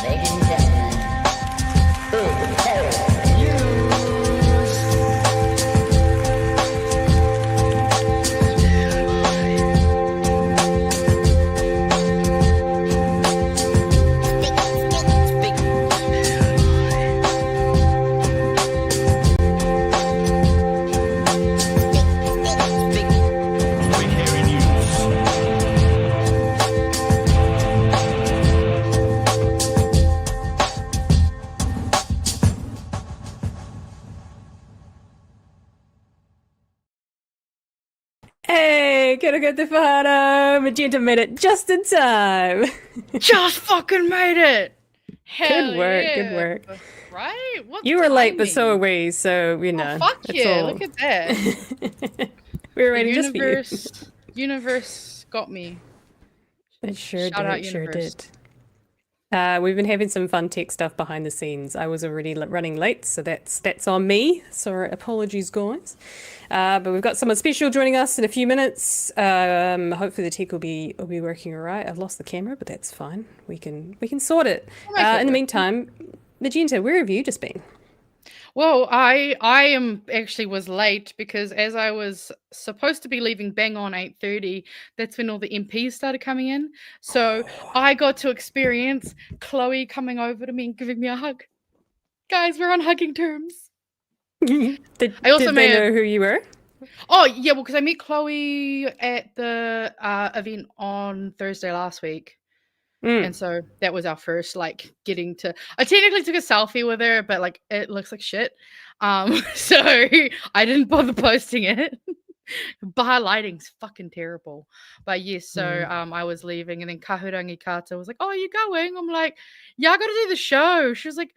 Ladies and gentlemen, big terror news. Hey, kia ora koutou whahara. Magenta made it just in time. Just fucking made it. Good work. Right? What You were late, but timing? so are we, so, you know. Oh, fuck it's yeah, all- look at that. We were waiting just for you. Universe got me. It sure Shout out did, sure universe. did. We've been having some fun tech stuff behind the scenes. I was already running late, so that's on me. Sorry, apologies, guys. But we've got someone special joining us in a few minutes. Hopefully the tech will be working all right. I've lost the camera, but that's fine. We can sort it. We'll make it In the work. meantime, Magenta, where have you just been? Well, I was late because as I was supposed to be leaving bang on 8:30, that's when all the MPs started coming in. So I got to experience Chloe coming over to me and giving me a hug. Guys, we're on hugging terms. Did I also they may have- know who you were? Oh, yeah, well, because I met Chloe at the event on Thursday last week. And so that was our first, like, getting to... I technically took a selfie with her, but, like, it looks like shit. So I didn't bother posting it. Bar lighting's fucking terrible. But yes, so I was leaving, and then Kahurangi Kata was like, "Oh, you going?" I'm like, "Yeah, I got to do the show." She was like,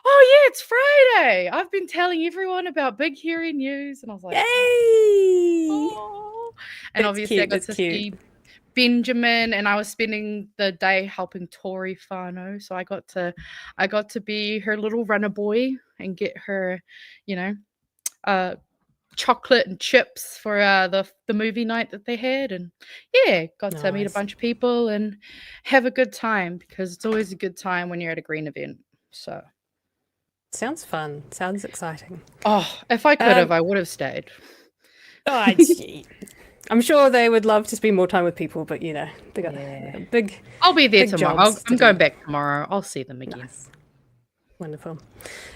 "Oh, yeah, it's Friday. I've been telling everyone about Big Hairy News." And I was like, Yay! "Oh." And That's obviously cute, I got that's to cute. see Benjamin, and I was spending the day helping Tori Whānau. So I got to be her little runner boy and get her, you know, chocolate and chips for the movie night that they had, and yeah, got to meet a Nice. bunch of people and have a good time, because it's always a good time when you're at a green event. So Sounds fun. Sounds exciting. if I could have, I would have stayed. Oh, I'm sure they would love to spend more time with people, but you know, they got big. I'll be there big tomorrow. jobs to I'm going do. back tomorrow. I'll see them again. Nice. Wonderful.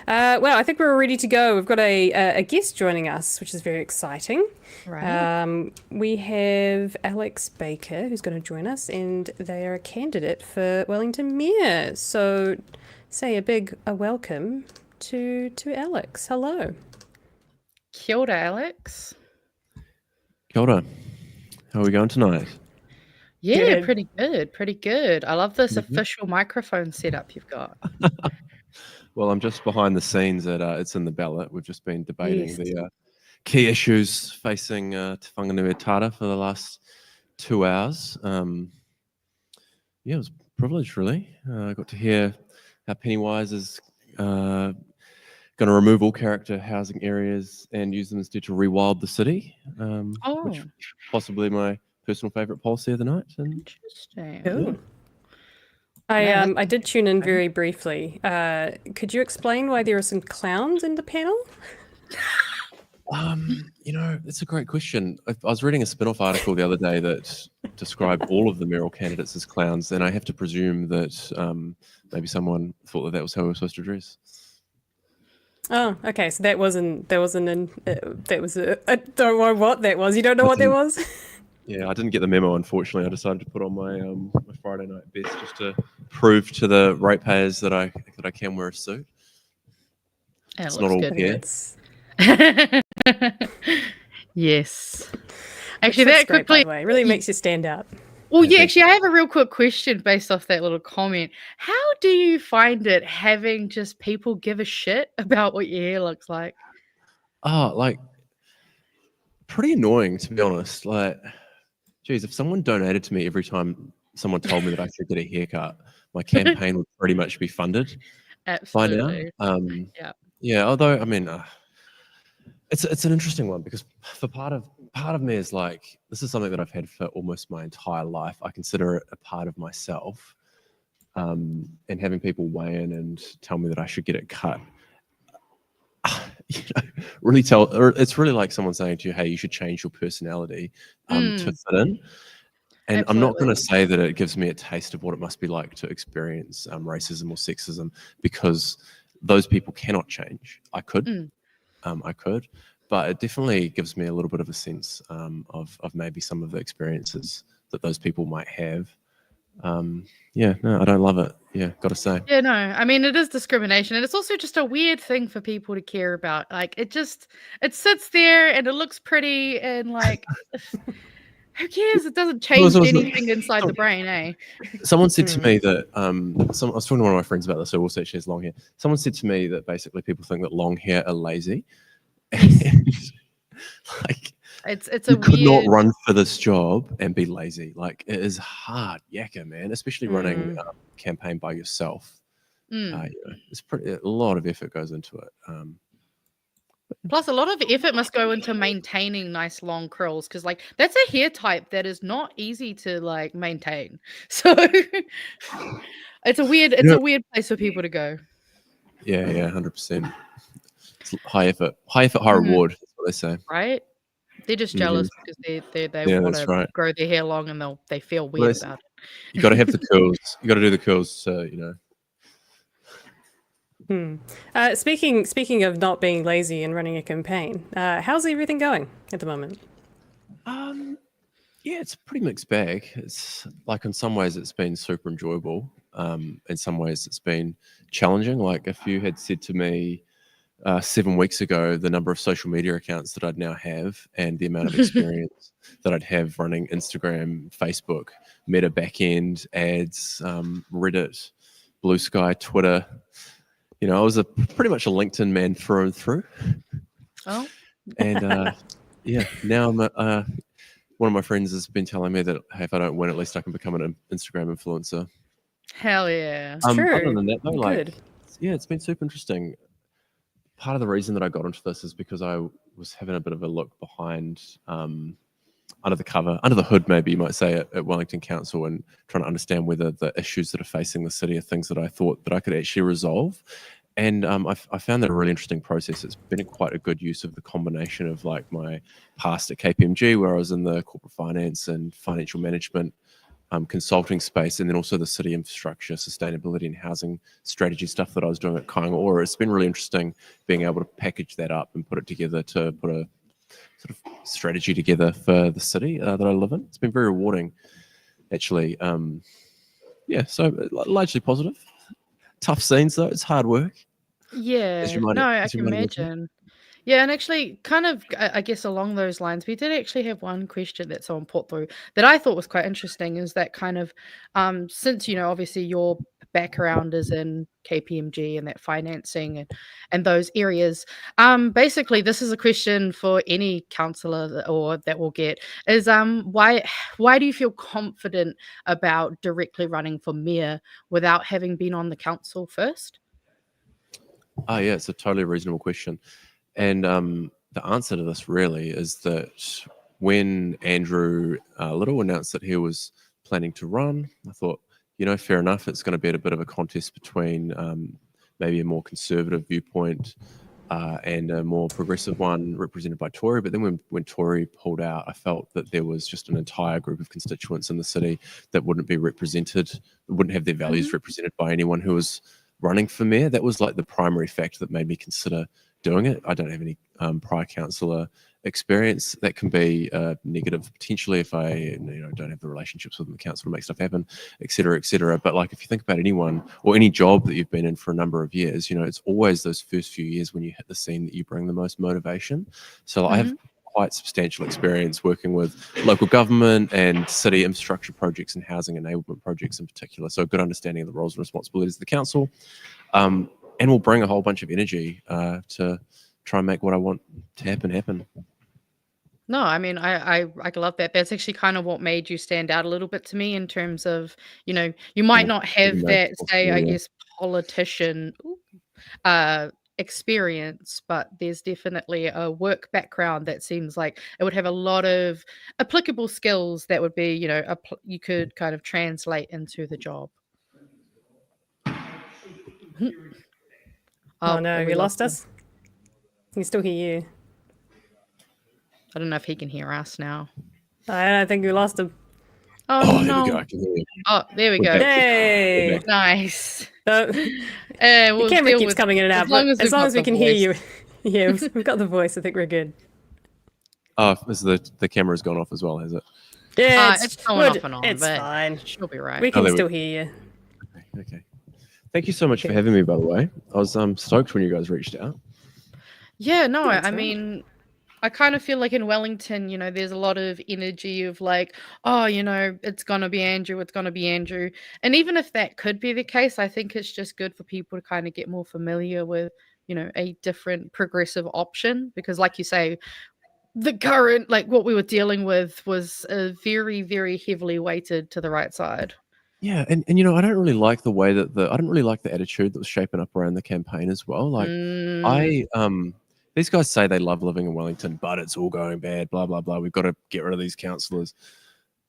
Well, I think we're ready to go. We've got a guest joining us, which is very exciting. Right. We have Alex Baker, who's going to join us, and they are a candidate for Wellington Mayor. So say a welcome to Alex. Hello. Kia ora, Alex. Kia ora. How are we going tonight? Yeah, Good. pretty good. I love this official microphone setup you've got. Well, I'm just behind the scenes at It's in the Ballot. We've just been debating Yes. the key issues facing Te Whanganui Tara for the last 2 hours. Yeah, it was a privilege, really. I got to hear how Pennywise is going to remove all character housing areas and use them instead to rewild the city, which is possibly my personal favourite policy of the night. And Interesting. Cool. Yeah, I did tune in very briefly. Could you explain why there are some clowns in the panel? you know, it's a great question. I was reading a spin-off article the other day that described all of the mayoral candidates as clowns, and I have to presume that maybe someone thought that was how we were supposed to dress. Oh, okay. So that was don't know what that was. You don't know what that was? Yeah, I didn't get the memo, unfortunately. I decided to put on my my Friday night best just to prove to the ratepayers that I can wear a suit. It It's not all looks gear. Yes. Actually, Actually, that's that great, by quickly. the way. It really makes you stand out. Well, Yeah, yeah, thank actually, I have a real quick question based off that little comment. How do you find it having just people give a shit about what your hair looks like? Oh, like pretty annoying, to be honest. Like, geez, if someone donated to me every time someone told me that I should get a haircut, my campaign would pretty much be funded by now. Absolutely. Yeah. Yeah, although I mean, It's an interesting one because for part of me is like, this is something that I've had for almost my entire life. I consider it a part of myself, and having people weigh in and tell me that I should get it cut, really or it's really like someone saying to you, hey, you should change your personality to fit in. And I'm not going to say that it gives me a taste of what it must be like to experience racism or sexism, because those people cannot change. I could, but it definitely gives me a little bit of a sense of maybe some of the experiences that those people might have. Yeah, no, I don't love it. Yeah, got to say. Yeah, no, I mean, it is discrimination, and it's also just a weird thing for people to care about. Like, it sits there and it looks pretty, and like, who cares? It doesn't change anything inside the brain, eh? Someone said to me that I was talking to one of my friends about this, who also actually has long hair. Someone said to me that basically people think that long hair are lazy. And, like, it's you could not run for this job and be lazy. Like, it is hard yakka, man, especially running a campaign by yourself. It's a lot of effort goes into it. Plus, a lot of effort must go into maintaining nice long curls, because like that's a hair type that is not easy to like maintain. So it's a weird place for people to go. Yeah, 100%. It's high effort, high reward. That's what they say. Right? They're just jealous because they want to grow their hair long, and they feel weird about it. You got to have the curls. You got to do the curls, Speaking of not being lazy and running a campaign, how's everything going at the moment? Yeah, it's a pretty mixed bag. It's like, in some ways it's been super enjoyable. In some ways it's been challenging. Like, if you had said to me 7 weeks ago the number of social media accounts that I'd now have and the amount of experience that I'd have running Instagram, Facebook, Meta backend, ads, Reddit, Blue Sky, Twitter, I was pretty much a LinkedIn man through and through. Oh. And now I'm one of my friends has been telling me that, hey, if I don't win, at least I can become an Instagram influencer. Hell yeah. True. Other than that, though, Good. it's been super interesting. Part of the reason that I got into this is because I was having a bit of a look behind, under the hood, maybe you might say, at Wellington Council, and trying to understand whether the issues that are facing the city are things that I thought that I could actually resolve. And I found that a really interesting process. It's been quite a good use of the combination of like my past at KPMG, where I was in the corporate finance and financial management consulting space, and then also the city infrastructure, sustainability and housing strategy stuff that I was doing at Kāinga. It's been really interesting being able to package that up and put it together to put a sort of strategy together for the city that I live in. It's been very rewarding, actually. So largely positive. Tough scenes though. It's hard work. Yeah, I can imagine. Yeah, and actually, kind of, I guess along those lines, we did actually have one question that someone put through that I thought was quite interesting. Is that kind of, since obviously your background is in KPMG and that financing and those areas, basically this is a question for any councillor or that will get is why do you feel confident about directly running for mayor without having been on the council first? Oh yeah, it's a totally reasonable question. And the answer to this really is that when Andrew Little announced that he was planning to run, I thought, fair enough. It's going to be a bit of a contest between maybe a more conservative viewpoint and a more progressive one represented by Tory. But then when Tory pulled out, I felt that there was just an entire group of constituents in the city that wouldn't be represented, wouldn't have their values represented by anyone who was running for mayor. That was like the primary factor that made me consider doing it. I don't have any prior councillor experience. That can be negative potentially if I don't have the relationships within the council to make stuff happen, etc., etc. But like, if you think about anyone or any job that you've been in for a number of years, it's always those first few years when you hit the scene that you bring the most motivation. So I have quite substantial experience working with local government and city infrastructure projects and housing enablement projects in particular. So a good understanding of the roles and responsibilities of the council. And we'll bring a whole bunch of energy to try and make what I want to happen. No, I mean, I love that. That's actually kind of what made you stand out a little bit to me in terms of, you might not have that, say, I guess, politician experience, but there's definitely a work background that seems like it would have a lot of applicable skills that would be, you could kind of translate into the job. Oh no, we we lost him. us. I can still hear you. I don't know if he can hear us now. I don't think we lost him. Oh, There no. we go. I can hear you. Oh, there we go. Hey! Nice. Your We'll camera deal keeps with- coming in and out, as long but as as we've long got as we the can hear voice. you. Yeah, we've got the voice. I think we're good. Oh, is the camera's gone off as well, has it? Yeah, it's going off and on, It's but fine. she'll be right. We can there we still go. hear you. Okay. Thank you so much for having me, by the way. I was stoked when you guys reached out. Yeah, no, That's I right. mean, I kind of feel like in Wellington, there's a lot of energy of like, oh, it's going to be Andrew, it's going to be Andrew. And even if that could be the case, I think it's just good for people to kind of get more familiar with, a different progressive option. Because like you say, the current, like what we were dealing with was very, very heavily weighted to the right side. Yeah, and I don't really like the way that I don't really like the attitude that was shaping up around the campaign as well. Like these guys say they love living in Wellington, but it's all going bad, blah blah blah. We've got to get rid of these councillors.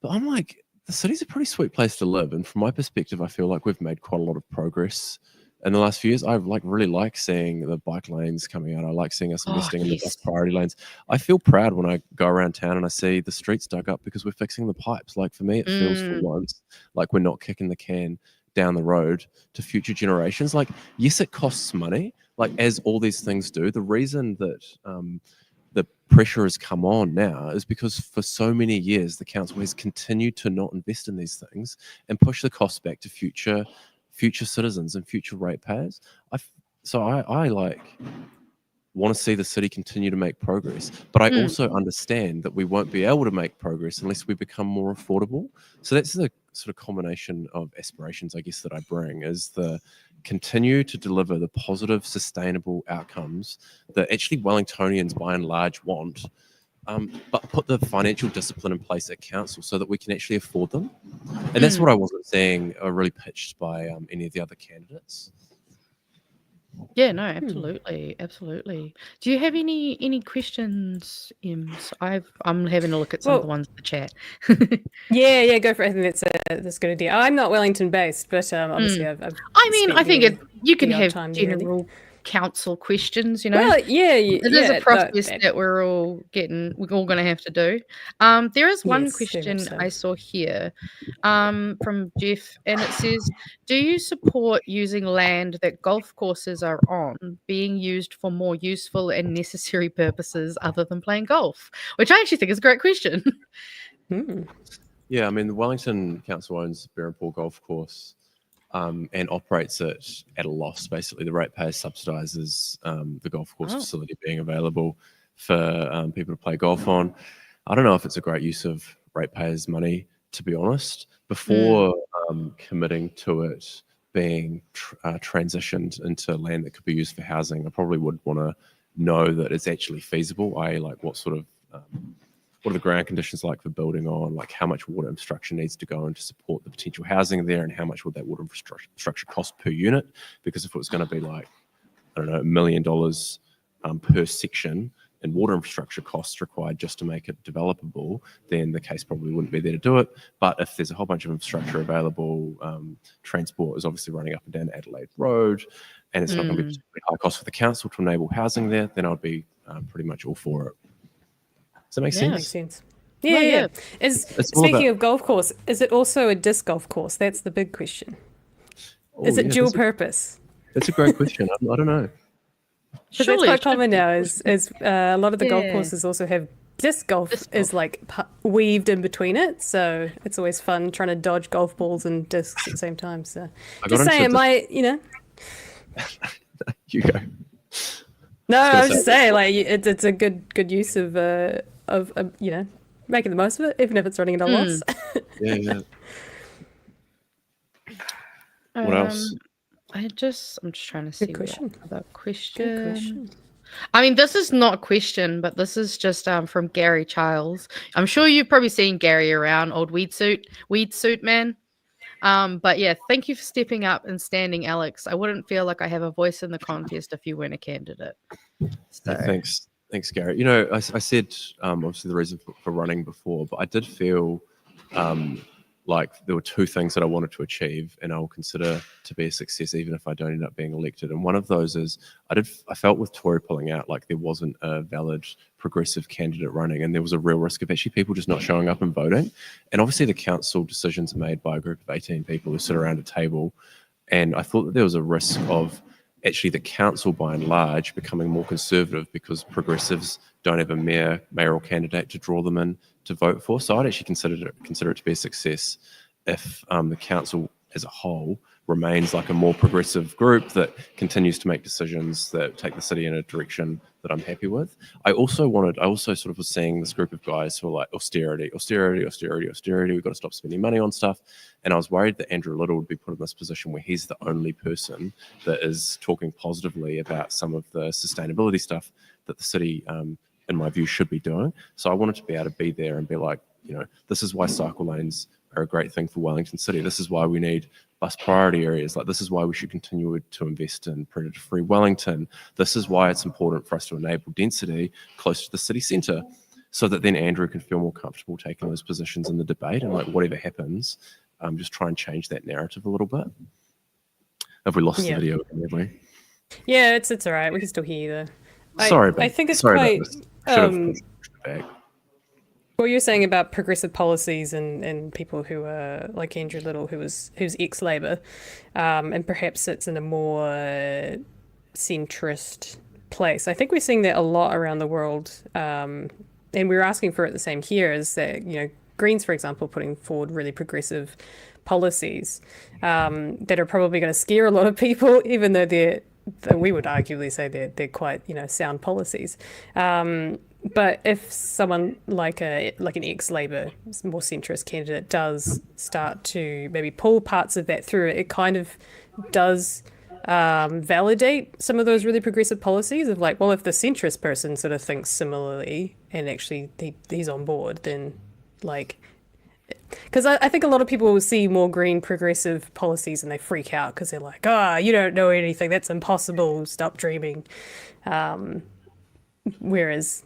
But I'm like, the city's a pretty sweet place to live, and from my perspective, I feel like we've made quite a lot of progress in the last few years. I really like seeing the bike lanes coming out. I like seeing us investing in the bus priority lanes. I feel proud when I go around town and I see the streets dug up because we're fixing the pipes. Like for me, it feels for once like we're not kicking the can down the road to future generations. Like, yes, it costs money, like as all these things do. The reason that the pressure has come on now is because for so many years the council has continued to not invest in these things and push the costs back to future citizens and future ratepayers. I like want to see the city continue to make progress, but I also understand that we won't be able to make progress unless we become more affordable. So that's the sort of combination of aspirations, I guess, that I bring, is the continue to deliver the positive, sustainable outcomes that actually Wellingtonians by and large want, but put the financial discipline in place at council so that we can actually afford them. And that's what I wasn't seeing really pitched by any of the other candidates. Yeah, no, absolutely. Do you have any questions, Ems? I'm having a look at some of the ones in the chat. Yeah, go for it. I think that's a good idea. I'm not Wellington based, but obviously I've I think you can the odd have time there, really. general council questions, Well, it is a process that we're all going to have to do. There is one Yes, very question much so. I saw here from Jeff, and it says, do you support using land that golf courses are on being used for more useful and necessary purposes other than playing golf? Which I actually think is a great question. Yeah, I mean, the Wellington Council owns Berrinpool Golf Course and operates it at a loss. Basically, the ratepayer subsidises the golf course facility being available for people to play golf on. I don't know if it's a great use of ratepayers' money, to be honest. Before committing to it being transitioned into land that could be used for housing, I probably would want to know that it's actually feasible. Like what sort of what are the ground conditions like for building on, like how much water infrastructure needs to go in to support the potential housing there, and how much would that water infrastructure cost per unit? Because if it was going to be like, I don't know, $1 million per section and water infrastructure costs required just to make it developable, then the case probably wouldn't be there to do it. But if there's a whole bunch of infrastructure available, transport is obviously running up and down Adelaide Road, and it's not going to be particularly high cost for the council to enable housing there, then I'd be pretty much all for it. Does that make sense? Makes sense. Yeah. Speaking of golf course, is it also a disc golf course? That's the big question. Is it dual purpose? That's a great question. I don't know. Because that's quite common now. Is a lot of the golf courses also have disc golf is like weaved in between it, so it's always fun trying to dodge golf balls and discs at the same time. So just saying, You go. No, I was just saying, like it's a good use of making the most of it, even if it's running at a loss. Yeah. What else? I'm just trying to see question. Other question. Good question. I mean, this is not a question, but this is just from Gary Childs. I'm sure you've probably seen Gary around, old weed suit man. But yeah, thank you for stepping up and standing, Alex. I wouldn't feel like I have a voice in the contest if you weren't a candidate. So Thanks, Garrett. I said obviously the reason for running before, but I did feel like there were two things that I wanted to achieve, and I will consider to be a success even if I don't end up being elected. And one of those is I felt with Tory pulling out like there wasn't a valid progressive candidate running, and there was a real risk of actually people just not showing up and voting. And obviously the council decisions are made by a group of 18 people who sit around a table, and I thought that there was a risk of actually the council by and large becoming more conservative because progressives don't have a mayoral candidate to draw them in to vote for. So I'd actually consider it to be a success if the council as a whole remains like a more progressive group that continues to make decisions that take the city in a direction that I'm happy with. I also sort of was seeing this group of guys who are like austerity. We've got to stop spending money on stuff. And I was worried that Andrew Little would be put in this position where he's the only person that is talking positively about some of the sustainability stuff that the city, in my view, should be doing. So I wanted to be able to be there and be like, this is why cycle lanes are a great thing for Wellington City. This is why we need bus priority areas. Like, this is why we should continue to invest in predator-free Wellington. This is why it's important for us to enable density close to the city centre, so that then Andrew can feel more comfortable taking those positions in the debate, and like whatever happens, just try and change that narrative a little bit. Have we lost the video? Have we? Yeah, it's all right. We can still hear you though. Sorry, I think it's sorry quite. Should have pushed it back. What you're saying about progressive policies and people who are like Andrew Little, who's ex-Labor, and perhaps it's in a more centrist place. I think we're seeing that a lot around the world, and we're asking for it the same here. Is that Greens, for example, putting forward really progressive policies that are probably going to scare a lot of people, even though we would arguably say they're quite sound policies. But if someone like an ex-Labor, more centrist candidate does start to maybe pull parts of that through, it kind of does validate some of those really progressive policies of like, well, if the centrist person sort of thinks similarly and actually he's on board, then like, because I think a lot of people will see more green progressive policies and they freak out because they're like, you don't know anything, that's impossible, stop dreaming. Whereas,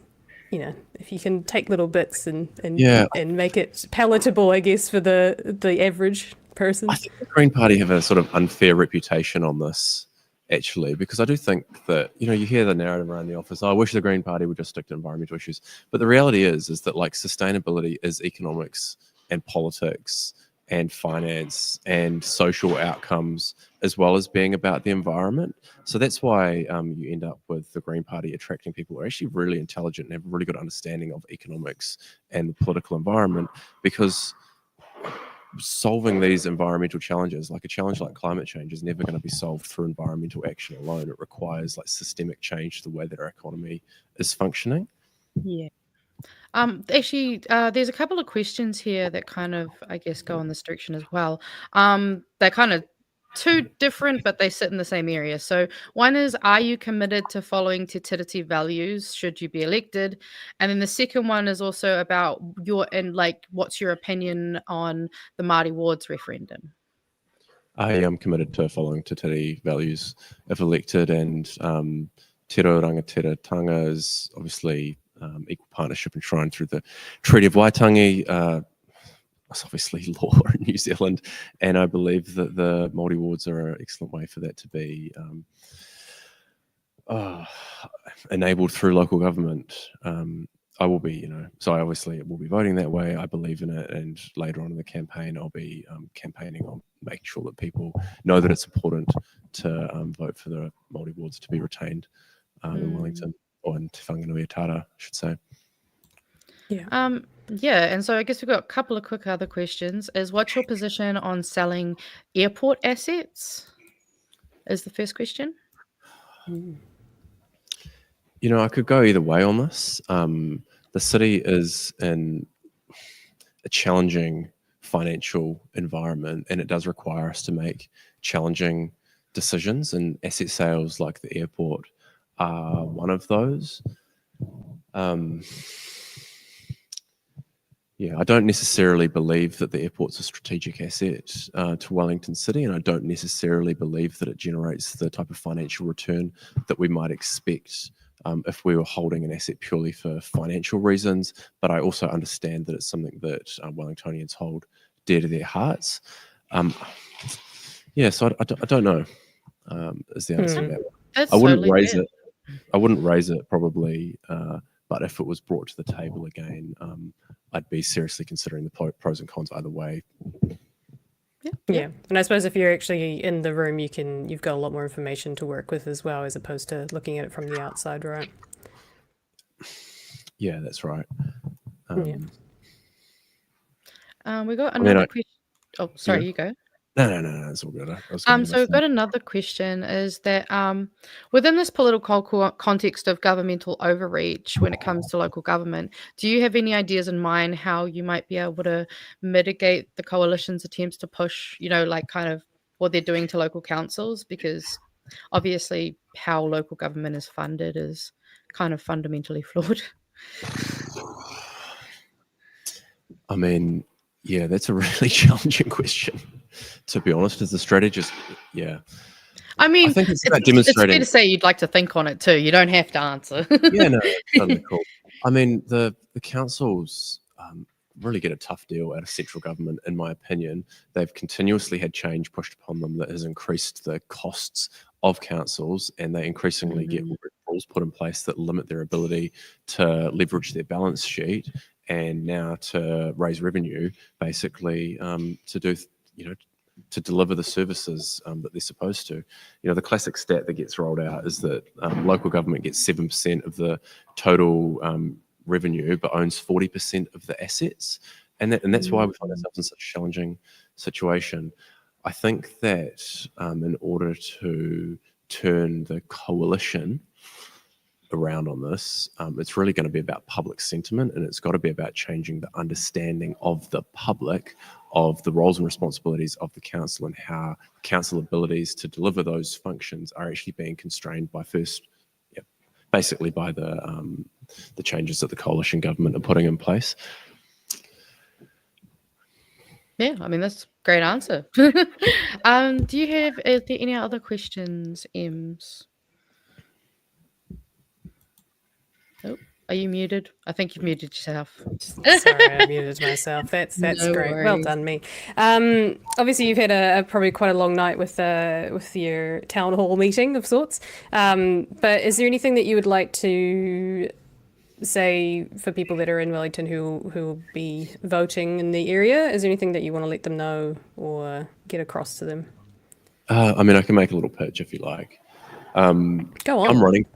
if you can take little bits and make it palatable, I guess, for the average person. I think the Green Party have a sort of unfair reputation on this, actually, because I do think that, you hear the narrative around the office, I wish the Green Party would just stick to environmental issues. But the reality is that like sustainability is economics and politics and finance and social outcomes, as well as being about the environment. So that's why you end up with the Green Party attracting people who are actually really intelligent and have a really good understanding of economics and the political environment, because solving these environmental challenges, like a challenge like climate change, is never going to be solved through environmental action alone. It requires like systemic change to the way that our economy is functioning. Yeah. Actually, there's a couple of questions here that kind of, I guess, go in this direction as well. They're kind of two different, but they sit in the same area. So one is, are you committed to following Te Tiriti values should you be elected? And then the second one is also about what's your opinion on the Māori wards referendum? I am committed to following Te Tiriti values if elected, and Te Reo Rangatiratanga is obviously equal partnership enshrined through the Treaty of Waitangi. It's obviously law in New Zealand, and I believe that the Māori wards are an excellent way for that to be enabled through local government. I will be, so I obviously will be voting that way. I believe in it, and later on in the campaign, I'll be campaigning on making sure that people know that it's important to vote for the Māori wards to be retained in Wellington, or in Te Whanganui-a-Tara, I should say. Yeah. Yeah, and so I guess we've got a couple of quick other questions. What's your position on selling airport assets? Is the first question. I could go either way on this. The city is in a challenging financial environment, and it does require us to make challenging decisions, and asset sales like the airport are one of those. Yeah, I don't necessarily believe that the airport's a strategic asset to Wellington City, and I don't necessarily believe that it generates the type of financial return that we might expect if we were holding an asset purely for financial reasons. But I also understand that it's something that Wellingtonians hold dear to their hearts. Yeah, so I don't know is the answer to that one. That's I wouldn't totally raise fair. it. I wouldn't raise it probably, but if it was brought to the table again, I'd be seriously considering the pros and cons either way. Yeah, and I suppose if you're actually in the room, you've got a lot more information to work with as well, as opposed to looking at it from the outside, right? Yeah, that's right. Yeah. We got another question. Oh, sorry, Yeah. you go. No, it's all good. I was going to So we've got another question, is that within this political context of governmental overreach when it comes to local government, do you have any ideas in mind how you might be able to mitigate the coalition's attempts to push, like kind of what they're doing to local councils? Because obviously how local government is funded is kind of fundamentally flawed. I mean, yeah, that's a really challenging question, to be honest. As a strategist, yeah. I mean, I think it's about it's demonstrating. fair to say you'd like to think on it too. You don't have to answer. Yeah, no, that's totally cool. I mean, the councils really get a tough deal out of central government, in my opinion. They've continuously had change pushed upon them that has increased the costs of councils, and they increasingly get rules put in place that limit their ability to leverage their balance sheet and now to raise revenue, basically, to do, to deliver the services that they're supposed to. The classic stat that gets rolled out is that local government gets 7% of the total revenue, but owns 40% of the assets, and that's why we find ourselves in such a challenging situation. I think that in order to turn the coalition around on this, it's really going to be about public sentiment, and it's got to be about changing the understanding of the public of the roles and responsibilities of the council, and how council abilities to deliver those functions are actually being constrained by basically by the changes that the coalition government are putting in place. Yeah, I mean, that's a great answer. Is there any other questions, Ems? Oh, are you muted? I think you've muted yourself. Sorry, I muted myself. That's No great. Well worries. done, me. Obviously, you've had probably quite a long night with your town hall meeting of sorts. But is there anything that you would like to say for people that are in Wellington who will be voting in the area? Is there anything that you want to let them know or get across to them? I mean, I can make a little pitch if you like. Go on. I'm running.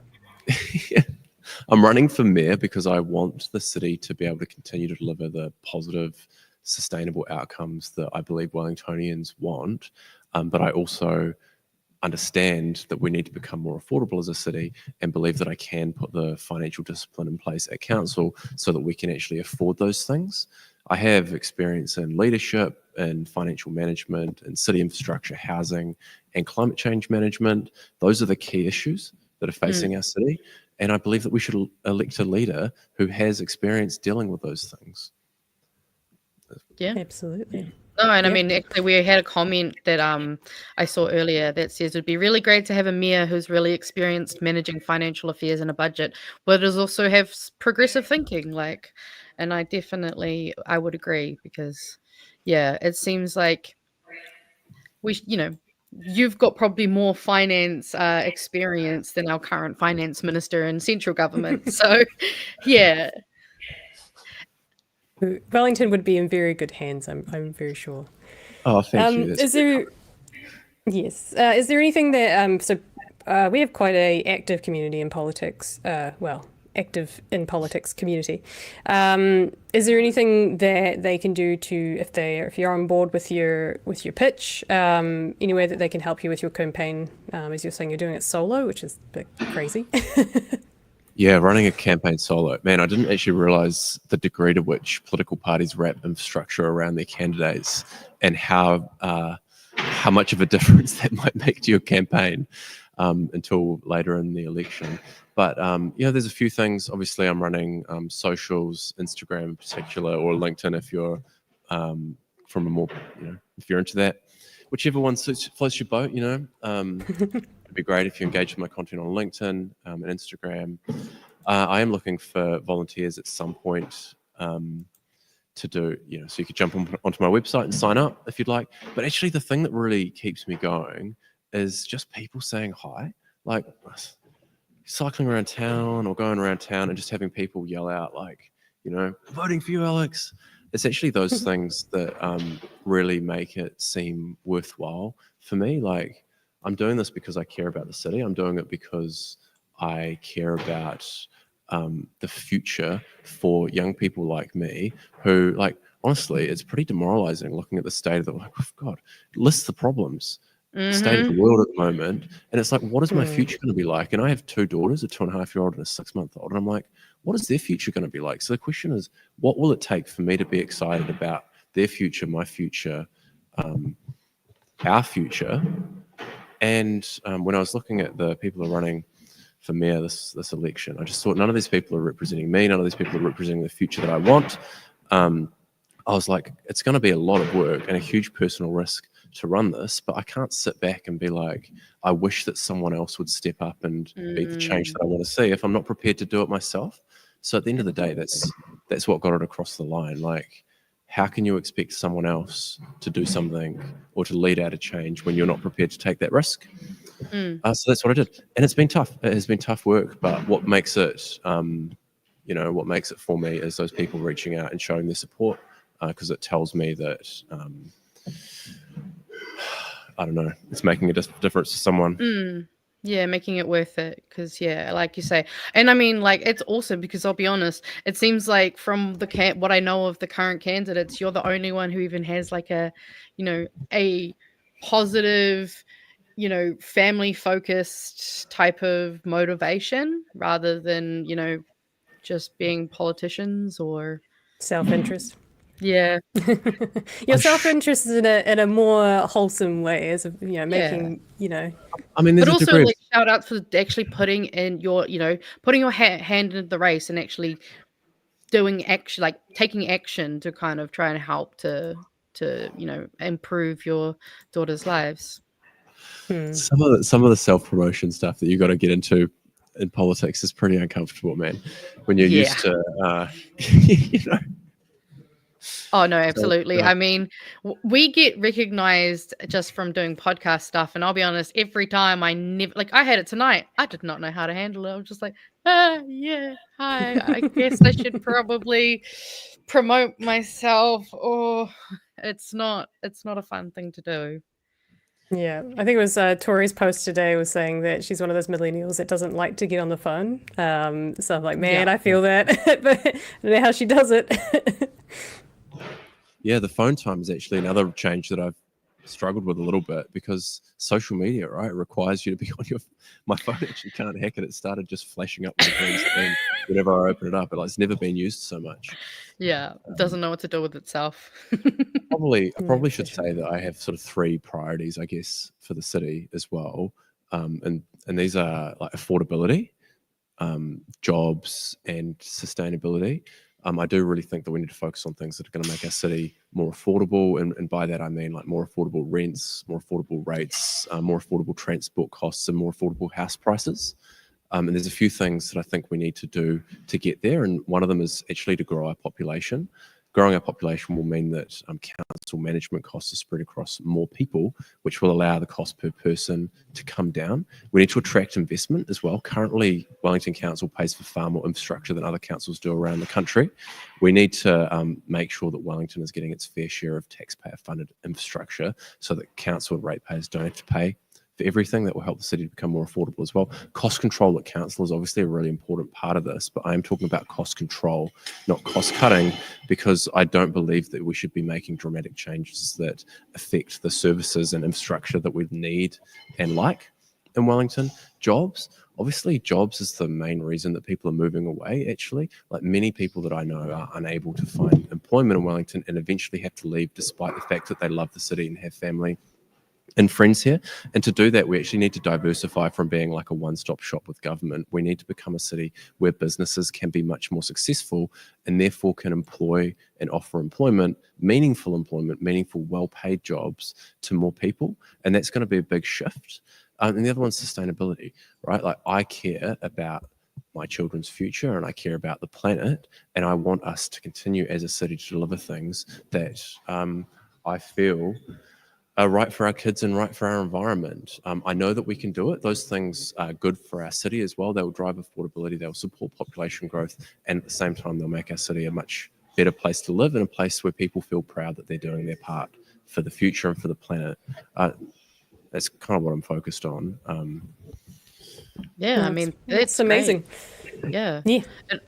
I'm running for mayor because I want the city to be able to continue to deliver the positive, sustainable outcomes that I believe Wellingtonians want. But I also understand that we need to become more affordable as a city, and believe that I can put the financial discipline in place at council so that we can actually afford those things. I have experience in leadership and financial management and city infrastructure, housing, and climate change management. Those are the key issues that are facing our city. And I believe that we should elect a leader who has experience dealing with those things. Yeah, absolutely. No, and I mean, actually, we had a comment that I saw earlier that says it'd be really great to have a mayor who's really experienced managing financial affairs and a budget, but does also have progressive thinking. And I would agree, because, yeah, it seems like you've got probably more finance experience than our current finance minister in central government. So, yeah. Wellington would be in very good hands, I'm very sure. Oh, thank you. Is there anything that we have quite a active community in politics? Active in politics community. Is there anything that they can do if you're on board with your pitch? Any way that they can help you with your campaign? As you're saying, you're doing it solo, which is a bit crazy. Yeah, running a campaign solo. Man, I didn't actually realize the degree to which political parties wrap infrastructure around their candidates, and how much of a difference that might make to your campaign. until later in the election. But there's a few things. Obviously, I'm running socials, Instagram in particular, or LinkedIn if you're from a more, if you're into that. Whichever one floats your boat, it'd be great if you engage with my content on LinkedIn and Instagram. I am looking for volunteers at some point to do, so you could jump onto my website and sign up if you'd like. But actually, the thing that really keeps me going is just people saying hi, like cycling around town or going around town and just having people yell out like, voting for you, Alex. It's actually those things that really make it seem worthwhile for me. Like, I'm doing this because I care about the city. I'm doing it because I care about the future for young people like me who, like, honestly, it's pretty demoralizing looking at the state of the, like, oh, God, list the problems, state of the world at the moment. And it's like, what is my future going to be like? And I have 2 daughters, a 2.5-year-old and a 6-month-old. And I'm like, what is their future going to be like? So the question is, what will it take for me to be excited about their future, my future, our future? And when I was looking at the people who are running for mayor this election, I just thought none of these people are representing me. None of these people are representing the future that I want. I was like, it's going to be a lot of work and a huge personal risk to run this, but I can't sit back and be like, I wish that someone else would step up and be the change that I want to see if I'm not prepared to do it myself. So at the end of the day, that's what got it across the line. Like, how can you expect someone else to do something or to lead out a change when you're not prepared to take that risk? So that's what I did. And it's been tough. It has been tough work, but what makes it, what makes it for me is those people reaching out and showing their support, because it tells me that, I don't know, it's making a difference to someone. Yeah, making it worth it. Because, like you say, and I mean, like, it's awesome because I'll be honest, it seems like from what I know of the current candidates, you're the only one who even has like a positive, family focused type of motivation rather than, just being politicians or Self-interest. Yeah. Your self-interest is in a more wholesome way, as of, making, I mean, there's But a also, degree of like, shout out for actually putting in your, putting your hand in the race and actually doing action, like taking action to kind of try and help to improve your daughters' lives. some of the self-promotion stuff that you got to get into in politics is pretty uncomfortable, man. When you're used to, Oh, no, absolutely. So, I mean, we get recognized just from doing podcast stuff. And I'll be honest, every time I had it tonight, I did not know how to handle it. I was just like, yeah, hi. I guess I should probably promote myself. Or it's not a fun thing to do. Yeah, I think it was Tori's post today was saying that she's one of those millennials that doesn't like to get on the phone. So I'm like, man, I feel that, but I don't know how she does it. Yeah, the phone time is actually another change that I've struggled with a little bit, because social media, right, requires you to be on my phone actually can't hack it. It started just flashing up my green screen whenever I open it up. It's never been used so much. Yeah, doesn't know what to do with itself. I probably should say that I have sort of 3 priorities, I guess, for the city as well. And these are like affordability, jobs, and sustainability. I do really think that we need to focus on things that are going to make our city more affordable. And by that, I mean like more affordable rents, more affordable rates, more affordable transport costs, and more affordable house prices. And there's a few things that I think we need to do to get there. And one of them is actually to grow our population. Growing our population will mean that council management costs are spread across more people, which will allow the cost per person to come down. We need to attract investment as well. Currently, Wellington Council pays for far more infrastructure than other councils do around the country. We need to make sure that Wellington is getting its fair share of taxpayer-funded infrastructure so that council and ratepayers don't have to pay for everything. That will help the city to become more affordable as well. Cost control at council is obviously a really important part of this, but I am talking about cost control, not cost cutting, because I don't believe that we should be making dramatic changes that affect the services and infrastructure that we need and like in Wellington. Jobs, obviously jobs is the main reason that people are moving away, actually. Like, many people that I know are unable to find employment in Wellington and eventually have to leave despite the fact that they love the city and have family and friends here. And to do that, we actually need to diversify from being like a one-stop shop with government. We need to become a city where businesses can be much more successful and therefore can employ and offer employment, meaningful, well-paid jobs to more people. And that's going to be a big shift. And the other one's sustainability, right? Like, I care about my children's future and I care about the planet, and I want us to continue as a city to deliver things that I feel are right for our kids and right for our environment. I know that we can do it. Those things are good for our city as well. They'll drive affordability, they'll support population growth, and at the same time, they'll make our city a much better place to live and a place where people feel proud that they're doing their part for the future and for the planet. That's kind of what I'm focused on. Yeah, I mean, it's amazing. Yeah. Yeah.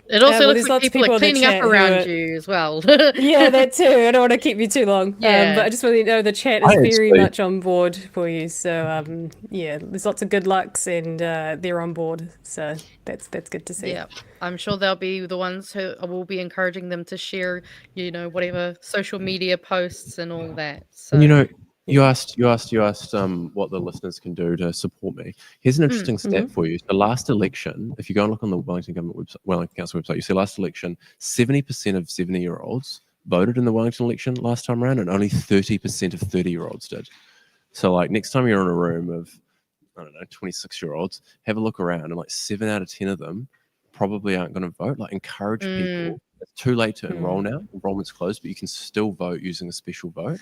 It also well, looks there's like lots of people people are in the cleaning up chat who around are- you as well. Yeah, that too. I don't want to keep you too long. Yeah. But I just want you to know the chat is I very actually- much on board for you. So yeah, there's lots of good lucks, and they're on board. So that's good to see. Yeah, I'm sure they'll be the ones who will be encouraging them to share, whatever social media posts and all that. So, And you asked what the listeners can do to support me. Here's an interesting stat for you. The last election, if you go and look on the Wellington Council website, you see last election, 70% of 70-year-olds voted in the Wellington election last time around, and only 30% of 30-year-olds did. So, like, next time you're in a room of, I don't know, 26-year-olds, have a look around, and like 7 out of 10 of them probably aren't going to vote. Like, encourage people. It's too late to enroll now. Enrollment's closed, but you can still vote using a special vote.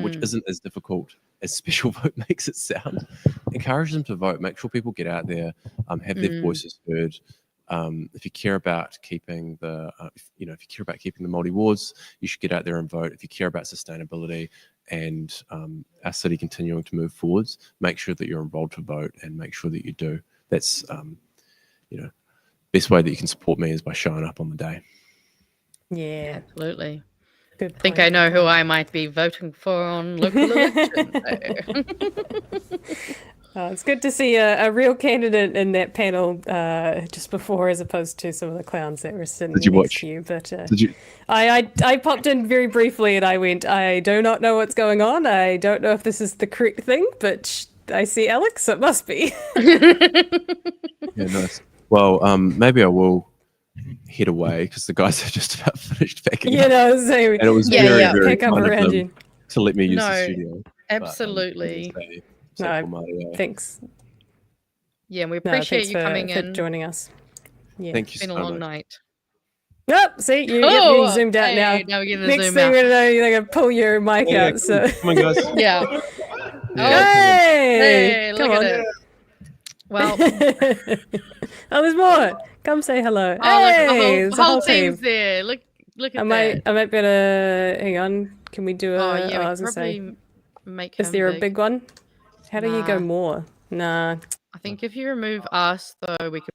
Which isn't as difficult as special vote makes it sound. Encourage them to vote. Make sure people get out there, have their voices heard. If you care about keeping the, if you care about keeping the Māori wards, you should get out there and vote. If you care about sustainability and our city continuing to move forwards, make sure that you're involved to vote and make sure that you do. That's, best way that you can support me is by showing up on the day. Yeah, absolutely. good. I think point. I know who I might be voting for on local election. It's good to see a real candidate in that panel just before, as opposed to some of the clowns that were sitting Did you next watch? to you. But Did you? I popped in very briefly and I went, I do not know what's going on. I don't know if this is the correct thing, but I see Alex, so it must be. Yeah, nice. Well, maybe I will head away because the guys are just about finished packing up. So And it was Yeah, very, yeah. very pick up kind of around them you. to let me use No, the studio. Absolutely. Thanks. Yeah, and we No, appreciate thanks you coming for in. joining us. Yeah. Thank you It's been so a long much. night. Yep, see, you're Oh, getting zoomed out hey, now. now we're getting the Next zoom thing out. we know, you're going to pull your mic Yeah, out. So. Come on, guys. Yeah. Hey, Hey, come look on. at it. Well, Oh, there's more. Come say hello. look, Hey, the there's a whole team. team's there. Look at I that. might better hang on. Can we do a? Oh, yeah, I we was could gonna say, probably make is him there a big one? How do you go Nah. more? Nah. I think if you remove us, though, we could.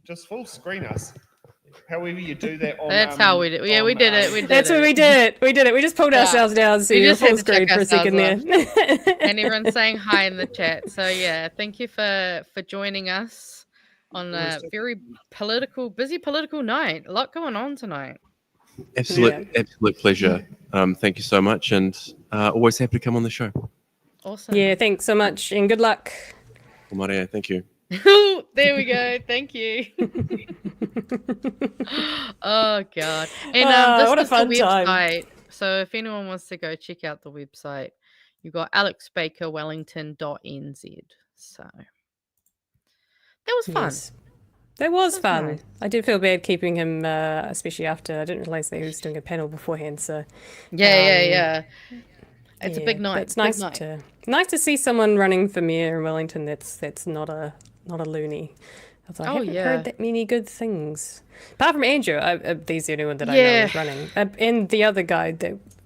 Just full screen us. However you do that on. That's how we did. Yeah, we did it. We did That's it. what we did. We did it. We just pulled Yeah. ourselves down so We you're just had full to check screen for a second there. ourselves And everyone's saying hi in the chat. So yeah, thank you for joining us on a very busy political night. A lot going on tonight. Absolute pleasure. Thank you so much, and always happy to come on the show. Awesome. Yeah, thanks so much and good luck. Well, Maria, thank you. There we go. Thank you. Oh god. And what a this is fun the time. website. So if anyone wants to go check out the website, you've got alexbakerwellington.nz. So that was fun. Yes. That was fun. nice. I did feel bad keeping him, especially after I didn't realize that he was doing a panel beforehand. So Yeah. It's a yeah, big night. It's nice to see someone running for mayor in Wellington. That's not a loony. I haven't heard that many good things. Apart from Andrew, he's the only one that I know is running, and the other guy.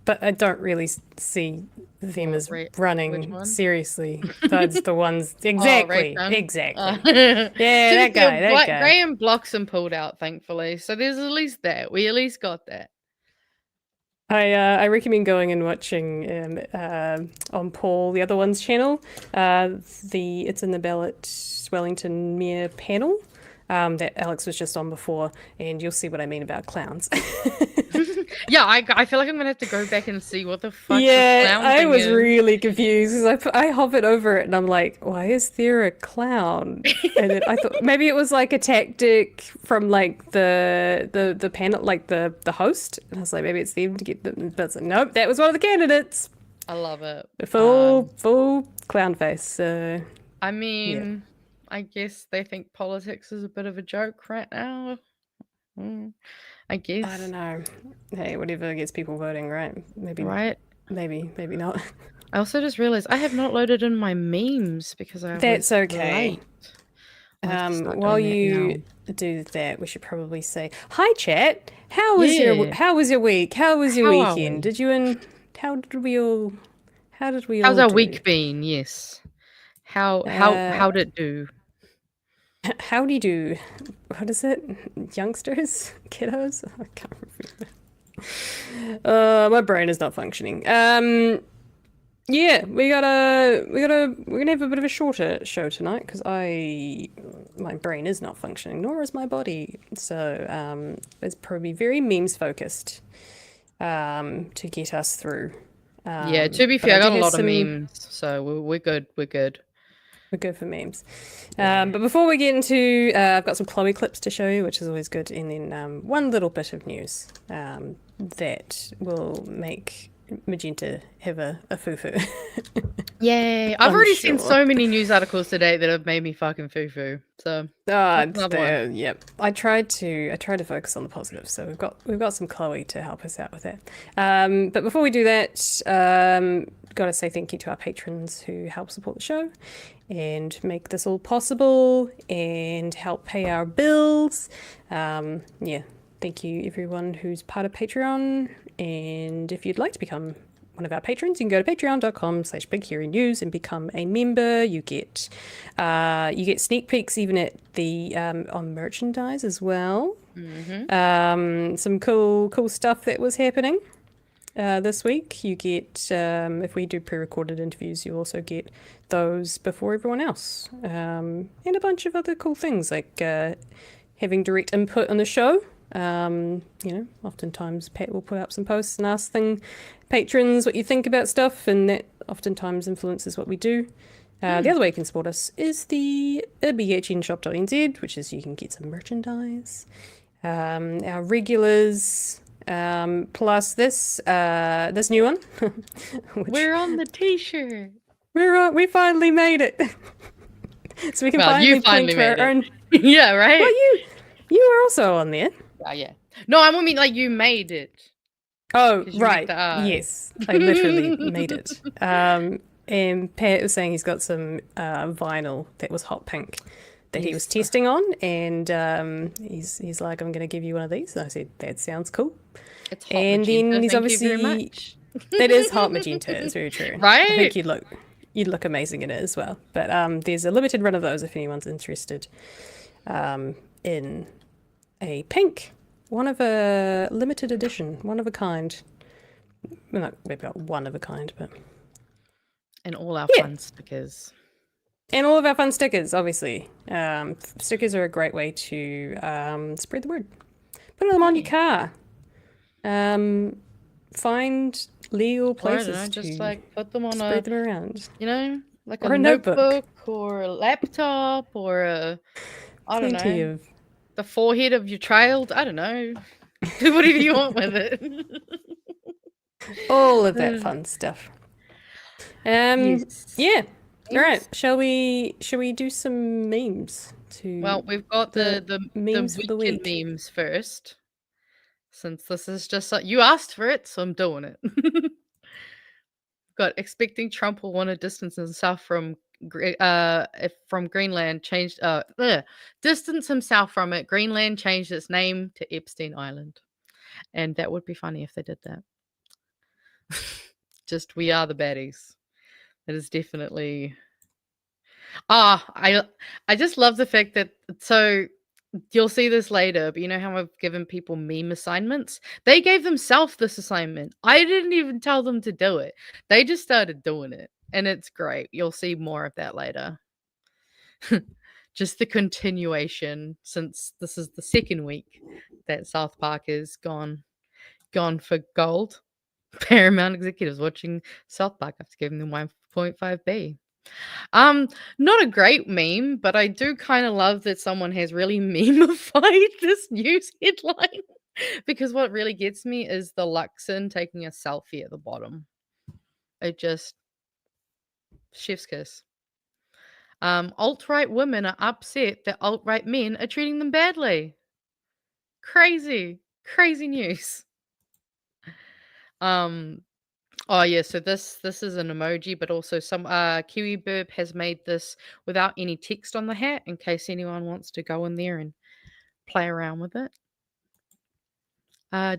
But I don't really see them as which running one? seriously. That's the ones exactly. Raycon? Exactly. Yeah, that guy. Graham Bloxham pulled out, thankfully. So there's at least that. We at least got that. I recommend going and watching on Paul, the other one's channel. It's in the ballot Wellington Mayor panel. that Alex was just on before, and you'll see what I mean about clowns. Yeah, I feel like I'm gonna have to go back and see what the fuck this Yeah, clown I thing was is. really confused because I hovered over it and I'm like, why is there a clown? And then I thought maybe it was like a tactic from like the panel, like the host. And I was like, maybe it's them to get them. But it's like, nope, that was one of the candidates. I love it. Full clown face. So I mean, I guess they think politics is a bit of a joke right now. I guess. I don't know. Hey, whatever gets people voting, right? Maybe, Right? maybe not. I also just realized I have not loaded in my memes because I That's was okay. late. I'll have to start While doing that you now. do that, we should probably say hi, chat. How was Yeah. your week? How was your How are weekend? we? Did you and how did we all How's our do? week been? Yes. How did it do? How do you do? What is it? Youngsters? Kiddos? I can't remember. My brain is not functioning. Yeah, we're gonna have a bit of a shorter show tonight because my brain is not functioning, nor is my body. So it's probably very memes focused to get us through. Yeah, to be but fair, I do got a have lot of some- memes, so we're good. We're good. We're good for memes. But before we get into, I've got some Chloe clips to show you, which is always good, and then one little bit of news that will make Magenta have a foo-foo. Yay! I've I'm already seen sure. so many news articles today that have made me fucking foo-foo. So That's another one. Yep. I tried to focus on the positive, so we've got some Chloe to help us out with that. But before we do that, got to say thank you to our patrons who help support the show and make this all possible and help pay our bills. Thank you everyone who's part of Patreon. And if you'd like to become one of our patrons, you can go to patreon.com/BigHearingNews and become a member. You get sneak peeks even at the on merchandise as well. Some cool stuff that was happening this week. You get if we do pre-recorded interviews, you also get those before everyone else, and a bunch of other cool things like having direct input on the show. Oftentimes Pat will put up some posts and asking patrons what you think about stuff, and that oftentimes influences what we do. The other way you can support us is the bhnshop.nz, which is you can get some merchandise. Our regulars, plus this new one. which we're on the t-shirt. we finally made it. So we can Well, you finally finally point to our made own. Yeah, right. Well, you were also on there. Yeah. No, I mean like you made it. Oh, 'Cause you make right. the art. Yes, I literally made it. And Pat was saying he's got some vinyl that was hot pink that he was testing on, and he's like, I'm going to give you one of these. And I said, that sounds cool. It's hot And then magenta, he's thank you very obviously- much. That is hot magenta. It's very true. Right? I think you'd look amazing in it as well. But there's a limited run of those if anyone's interested in a pink. One of a limited edition, one of a kind. Well, not maybe not one of a kind, but And all our Yeah. fun stickers. and all of our fun stickers, obviously. Stickers are a great way to spread the word. Put them on your car. Find legal Or, I places don't know, to just like put them on spread them around. like Or a a notebook. notebook or a laptop or I don't Plenty know, of the forehead of your child. I don't know. Do whatever you want with it. all of that fun stuff. Yes. Yeah. All right. Memes? Shall we do some memes to Well, we've got the memes for the weekend week? memes first. Since this is just like you asked for it, so I'm doing it. Got expecting Trump will want to distance himself from Greenland distance himself from it. Greenland changed its name to Epstein Island, and that would be funny if they did that. Just we are the baddies. That is definitely. I just love the fact that so. You'll see this later, but you know how I've given people meme assignments? They gave themselves this assignment. I didn't even tell them to do it. They just started doing it, and it's great. You'll see more of that later. just the continuation, since this is the second week that South Park is gone for gold. Paramount executives watching South Park after giving them 1.5B. Not a great meme, but I do kind of love that someone has really memeified this news headline, because what really gets me is the Luxon taking a selfie at the bottom. It just chef's kiss. Alt-right women are upset that alt-right men are treating them badly. Crazy news. Oh yeah, so this is an emoji, but also some Kiwi Burb has made this without any text on the hat, in case anyone wants to go in there and play around with it.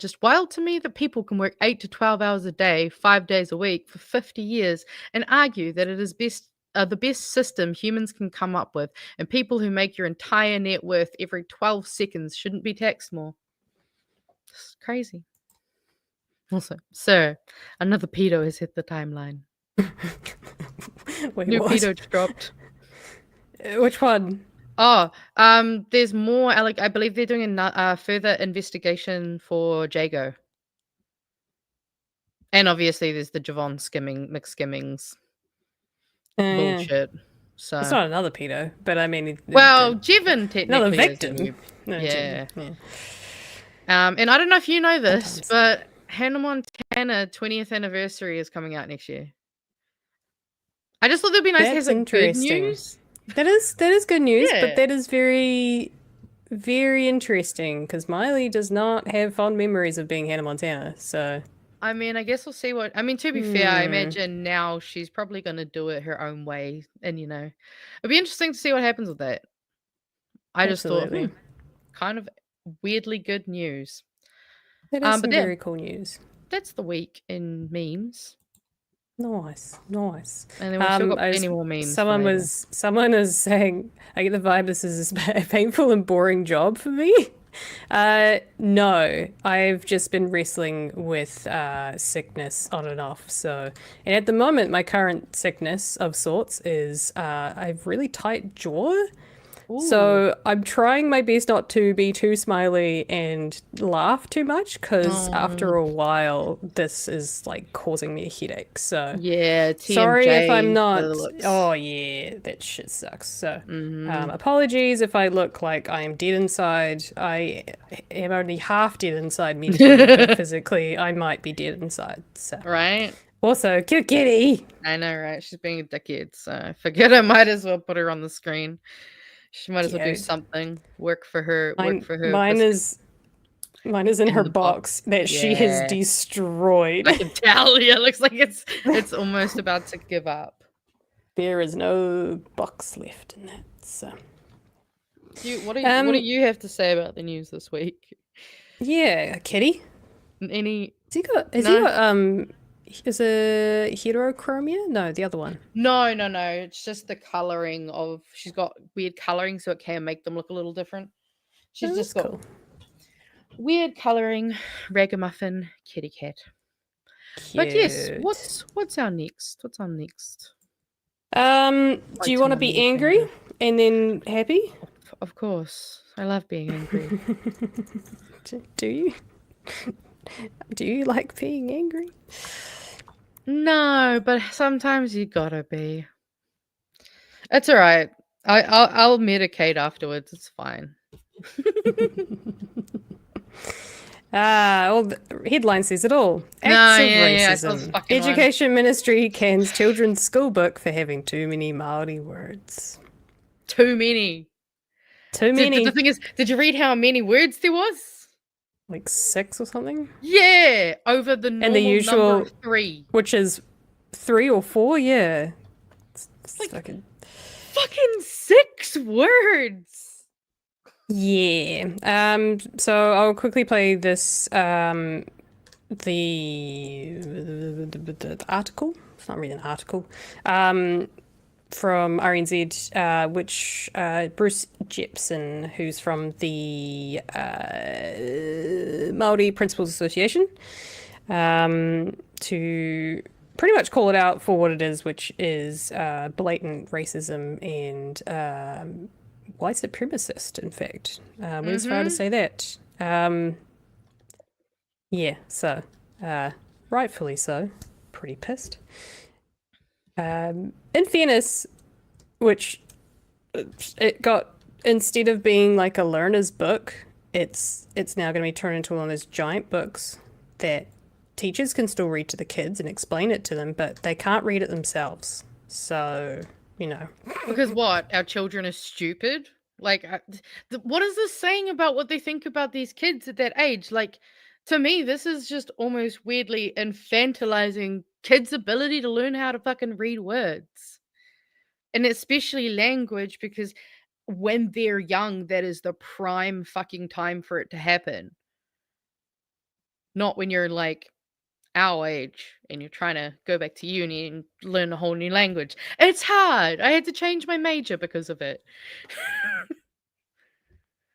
Just wild to me that people can work 8 to 12 hours a day, 5 days a week for 50 years and argue that it is the best system humans can come up with, and people who make your entire net worth every 12 seconds shouldn't be taxed more. It's crazy. Also, sir, another pedo has hit the timeline. Wait, New what? pedo just dropped. Which one? Oh, there's more. I believe they're doing a further investigation for Jago. And obviously there's the Javon mixed skimmings Yeah. bullshit. So It's not another pedo, but I mean, well, Jevon technically another is a victim. new- No, Yeah. yeah. And I don't know if you know this, Sometimes. but Hannah Montana 20th anniversary is coming out next year. I just thought it'd be nice to have That's some good interesting. news. That is good news, Yeah. but that is very, very interesting because Miley does not have fond memories of being Hannah Montana. So I mean, I guess we'll see what. I mean, to be fair, I imagine now she's probably going to do it her own way, and it'll be interesting to see what happens with that. I just thought, absolutely, kind of weirdly good news. that is some but yeah. very cool news. That's the week in memes, Nice. and then we've still got I plenty just- more memes. Someone is saying, I get the vibe this is a painful and boring job for me. No, I've just been wrestling with sickness on and off. So, and at the moment, my current sickness of sorts is I have really tight jaw. So I'm trying my best not to be too smiley and laugh too much because after a while, this is like causing me a headache. So Yeah, sorry if I'm TMJ not. looks- Oh yeah, that shit sucks. So apologies if I look like I am dead inside. I am only half dead inside mentally, but physically I might be dead inside. So right? also, cute kitty. I know, right? She's being a dickhead, so I figured I might as well put her on the screen. She might as well do Cute. something. Work for her. Mine bis- is in her the box that she Yeah. has destroyed. I can tell. Yeah, it looks like it's almost about to give up. There is no box left in that. So What do you have to say about the news this week? yeah, kitty. Any? Has he got is a heterochromia? No, the other one. No. It's just the coloring of. She's got weird coloring, so it can make them look a little different. She's Oh, just that's got cool. weird coloring, ragamuffin, kitty cat. But yes, Cute. what's our next? What's our next? Do you Item want to on be the angry agenda. and then happy? Of course, I love being angry. Do you? Do you like being angry? No, but sometimes you gotta be. It's all right. I'll medicate afterwards. It's fine. Well, the headline says it all. No, Acts of yeah, I saw this racism. fucking one. Education Ministry cans children's school book for having too many Māori words. Too many. Too many. The thing is, did you read how many words there was? Like 6 or something? Yeah, over the normal usual- number of 3. Which is 3 or 4, yeah. It's Like- fucking... Fucking 6 words. Yeah. So I'll quickly play this the article. It's not really an article. From RNZ, which Bruce Jepson, who's from the Māori Principles Association, to pretty much call it out for what it is, which is blatant racism and white supremacist, in fact. Went as far to say that. Yeah, so rightfully so. Pretty pissed. In fairness, which it got, instead of being like a learner's book, it's now going to be turned into one of those giant books that teachers can still read to the kids and explain it to them, but they can't read it themselves. So, you know. Because what? Our children are stupid? Like, what is this saying about what they think about these kids at that age? Like, to me, this is just almost weirdly infantilizing kids' ability to learn how to fucking read words. And especially language, because when they're young, that is the prime fucking time for it to happen. Not when you're like our age and you're trying to go back to uni and learn a whole new language. It's hard. I had to change my major because of it.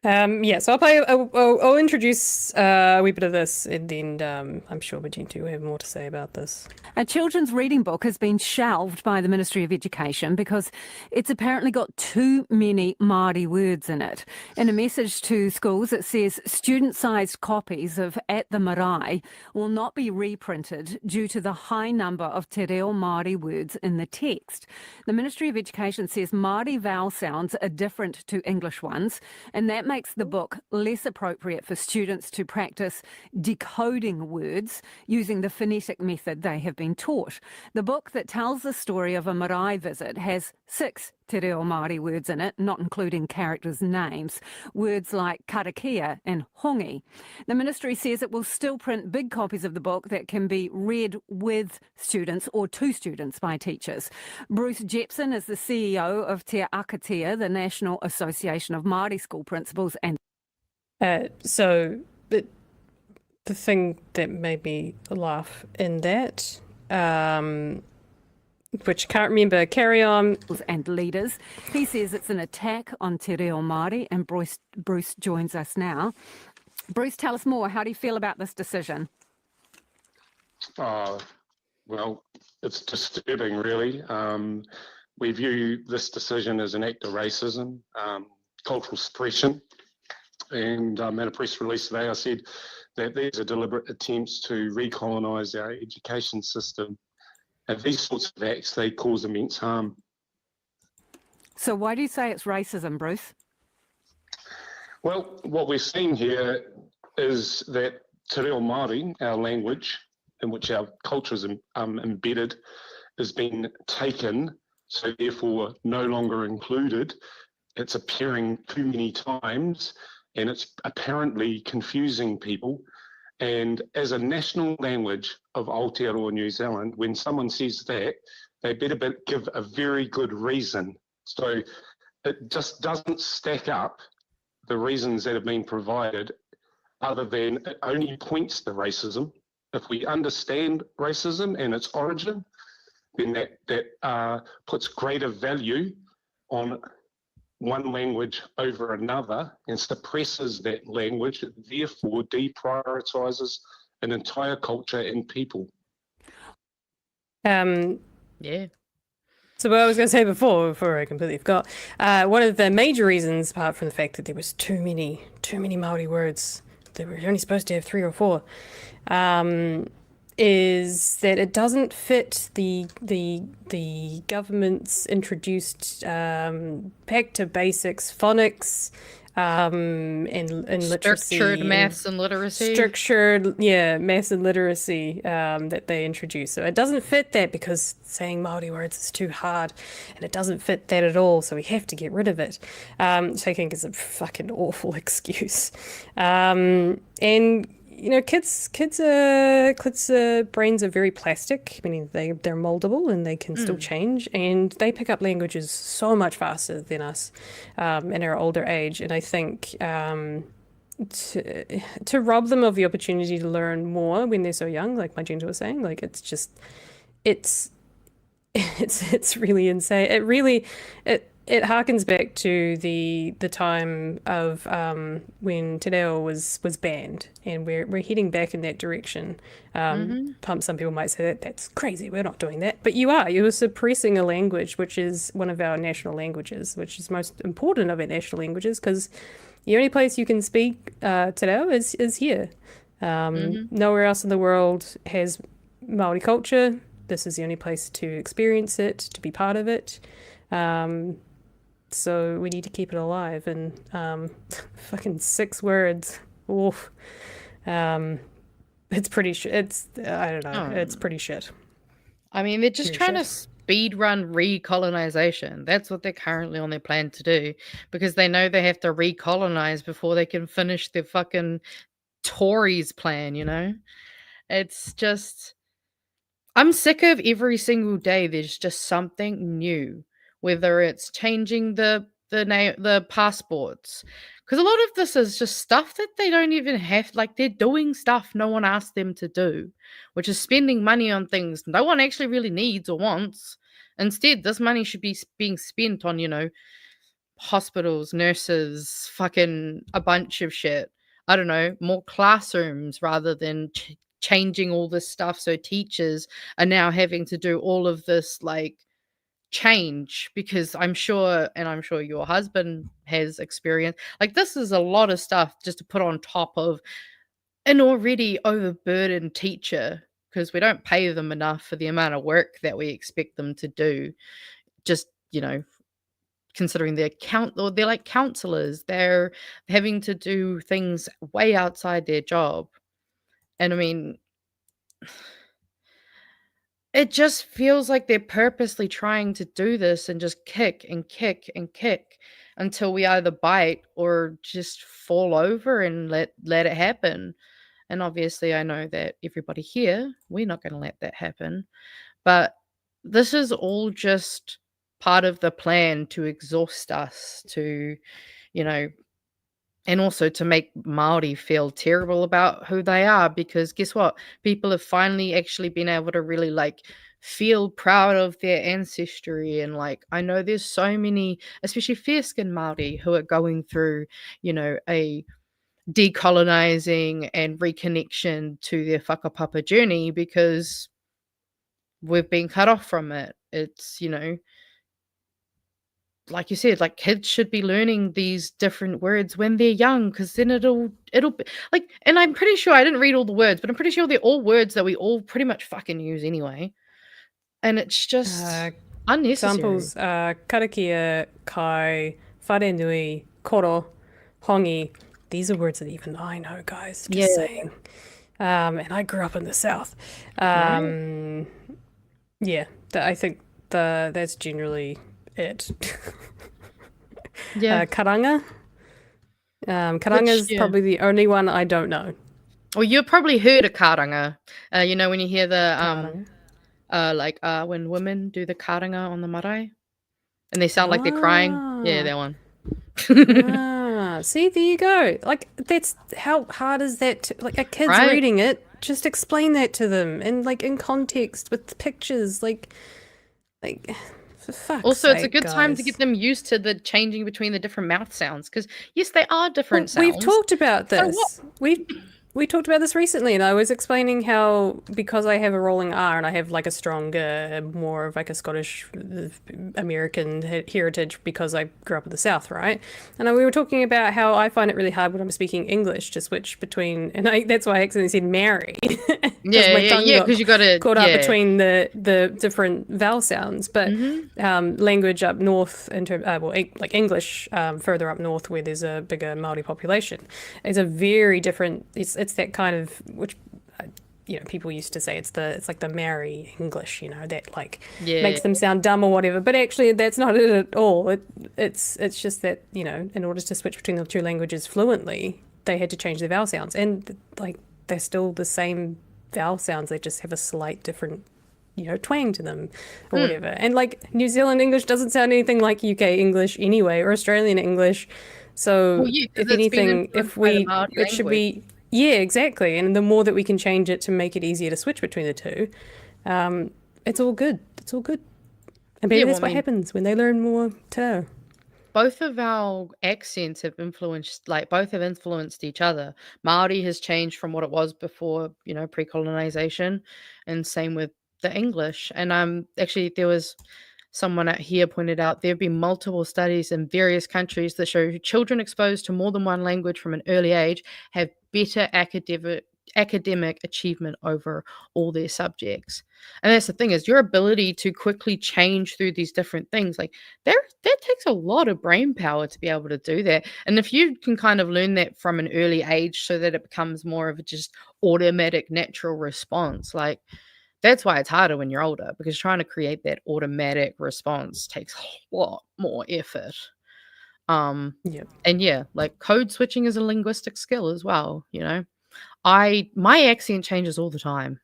Yeah, so I'll introduce a wee bit of this, and then I'm sure Magenta will have more to say about this. A children's reading book has been shelved by the Ministry of Education because it's apparently got too many Māori words in it. In a message to schools, it says student-sized copies of At the Marae will not be reprinted due to the high number of te reo Māori words in the text. The Ministry of Education says Māori vowel sounds are different to English ones, and that makes the book less appropriate for students to practice decoding words using the phonetic method they have been taught. The book that tells the story of a marae visit has 6 te reo Māori words in it, not including characters' names, words like karakia and hongi. The ministry says it will still print big copies of the book that can be read with students or to students by teachers. Bruce Jepson is the CEO of Te Akatea, the National Association of Māori School Principals. And so the thing that made me laugh in that, which I can't remember, carry on. And leaders. He says it's an attack on te reo Māori, and Bruce joins us now. Bruce, tell us more. How do you feel about this decision? Well, it's disturbing, really. We view this decision as an act of racism, cultural suppression. And in a press release today, I said that these are deliberate attempts to recolonise our education system. And these sorts of acts, they cause immense harm. So why do you say it's racism, Bruce? Well, what we're seeing here is that te reo Māori, our language, in which our culture is embedded, has been taken, so therefore no longer included. It's appearing too many times, and it's apparently confusing people. And as a national language of Aotearoa New Zealand, when someone says that, they better give a very good reason. So it just doesn't stack up, the reasons that have been provided, other than it only points to racism. If we understand racism and its origin, then that puts greater value on one language over another and suppresses that language, therefore deprioritises an entire culture and people. Yeah. So what I was going to say before I completely forgot, one of the major reasons, apart from the fact that there was too many Māori words, they were only supposed to have 3 or 4, is that it doesn't fit the government's introduced back to basics phonics and literacy. Structured maths and literacy. Maths and literacy that they introduced. So it doesn't fit that because saying Māori words is too hard, and it doesn't fit that at all. So we have to get rid of it. Which I think is a fucking awful excuse. And you know, kids' brains are very plastic, meaning they're moldable and they can still change, and they pick up languages so much faster than us in our older age. And I think to rob them of the opportunity to learn more when they're so young, like Magenta was saying, like it's really insane. it harkens back to the time of when Te Reo was banned, and we're heading back in that direction. Some people might say that's crazy. We're not doing that, but you're suppressing a language which is one of our national languages, which is most important of our national languages, because the only place you can speak Te Reo is here. Nowhere else in the world has Māori culture. This is the only place to experience it, to be part of it. So we need to keep it alive. And fucking 6 words. Oof. It's pretty shit. I don't know. It's pretty shit. I mean, they're just trying to speed run recolonization. That's what they're currently on their plan to do, because they know they have to recolonize before they can finish their fucking Tories plan, you know? It's just, I'm sick of every single day there's just something new, whether it's changing the passports, because a lot of this is just stuff that they don't even have, like they're doing stuff no one asked them to do, which is spending money on things no one actually really needs or wants. Instead, this money should be being spent on, you know, hospitals, nurses, fucking a bunch of shit. I don't know, more classrooms rather than changing all this stuff so teachers are now having to do all of this like change, because I'm sure your husband has experience, like this is a lot of stuff just to put on top of an already overburdened teacher, because we don't pay them enough for the amount of work that we expect them to do. Just, you know, considering they're like counselors, they're having to do things way outside their job. And I mean, it just feels like they're purposely trying to do this and just kick and kick and kick until we either bite or just fall over and let it happen. And obviously I know that everybody here, we're not going to let that happen. But this is all just part of the plan to exhaust us, to, you know, and also to make Māori feel terrible about who they are, because guess what? People have finally actually been able to really like feel proud of their ancestry. And like, I know there's so many, especially fair-skinned Māori, who are going through, you know, a decolonizing and reconnection to their whakapapa journey, because we've been cut off from it. It's, you know, like you said, like kids should be learning these different words when they're young, because then it'll be like, and I'm pretty sure I didn't read all the words, but I'm pretty sure they're all words that we all pretty much fucking use anyway. And it's just unnecessary. Examples: karakia, kai, whare nui, koro, hongi. These are words that even I know, guys. Just saying. And I grew up in the South. I think that's generally it. Karanga. Karanga is probably the only one I don't know. Well, you've probably heard of karanga. You know, when you hear the when women do the karanga on the marae and they sound like they're crying. Yeah, that one. See, there you go. Like, that's how hard is that? Like, a kid's reading it. Just explain that to them, and like in context with the pictures. Like. For fuck's also, it's sake, a good time to get them used to the changing between the different mouth sounds, because yes, they are different sounds. We've talked about this. We talked about this recently, and I was explaining how, because I have a rolling R and I have like a stronger, more of like a Scottish American heritage because I grew up in the South, right? And we were talking about how I find it really hard when I'm speaking English to switch between, and that's why I accidentally said marry. Because you got to caught up between the different vowel sounds. But language up north, like English further up north where there's a bigger Māori population, is a very different. It's that kind of, which people used to say it's like the Maori English, that like makes them sound dumb or whatever. But actually, that's not it at all. It's just that in order to switch between the two languages fluently, they had to change their vowel sounds, and like they're still the same vowel sounds. They just have a slight different twang to them or whatever. And like New Zealand English doesn't sound anything like UK English anyway, or Australian English. So if anything, it should be. Yeah, exactly. And the more that we can change it to make it easier to switch between the two, it's all good. It's all good. And maybe that's what happens when they learn more Te Reo. both of our accents have influenced, like, both have influenced each other. Maori has changed from what it was before, pre-colonization, and same with the English. And actually, there was someone out here pointed out there have been multiple studies in various countries that show children exposed to more than one language from an early age have better academic achievement over all their subjects. And that's the thing, is your ability to quickly change through these different things, like that takes a lot of brain power to be able to do that. And if you can kind of learn that from an early age so that it becomes more of a just automatic natural response, like that's why it's harder when you're older, because trying to create that automatic response takes a lot more effort. Yeah. And yeah, like code switching is a linguistic skill as well, my accent changes all the time,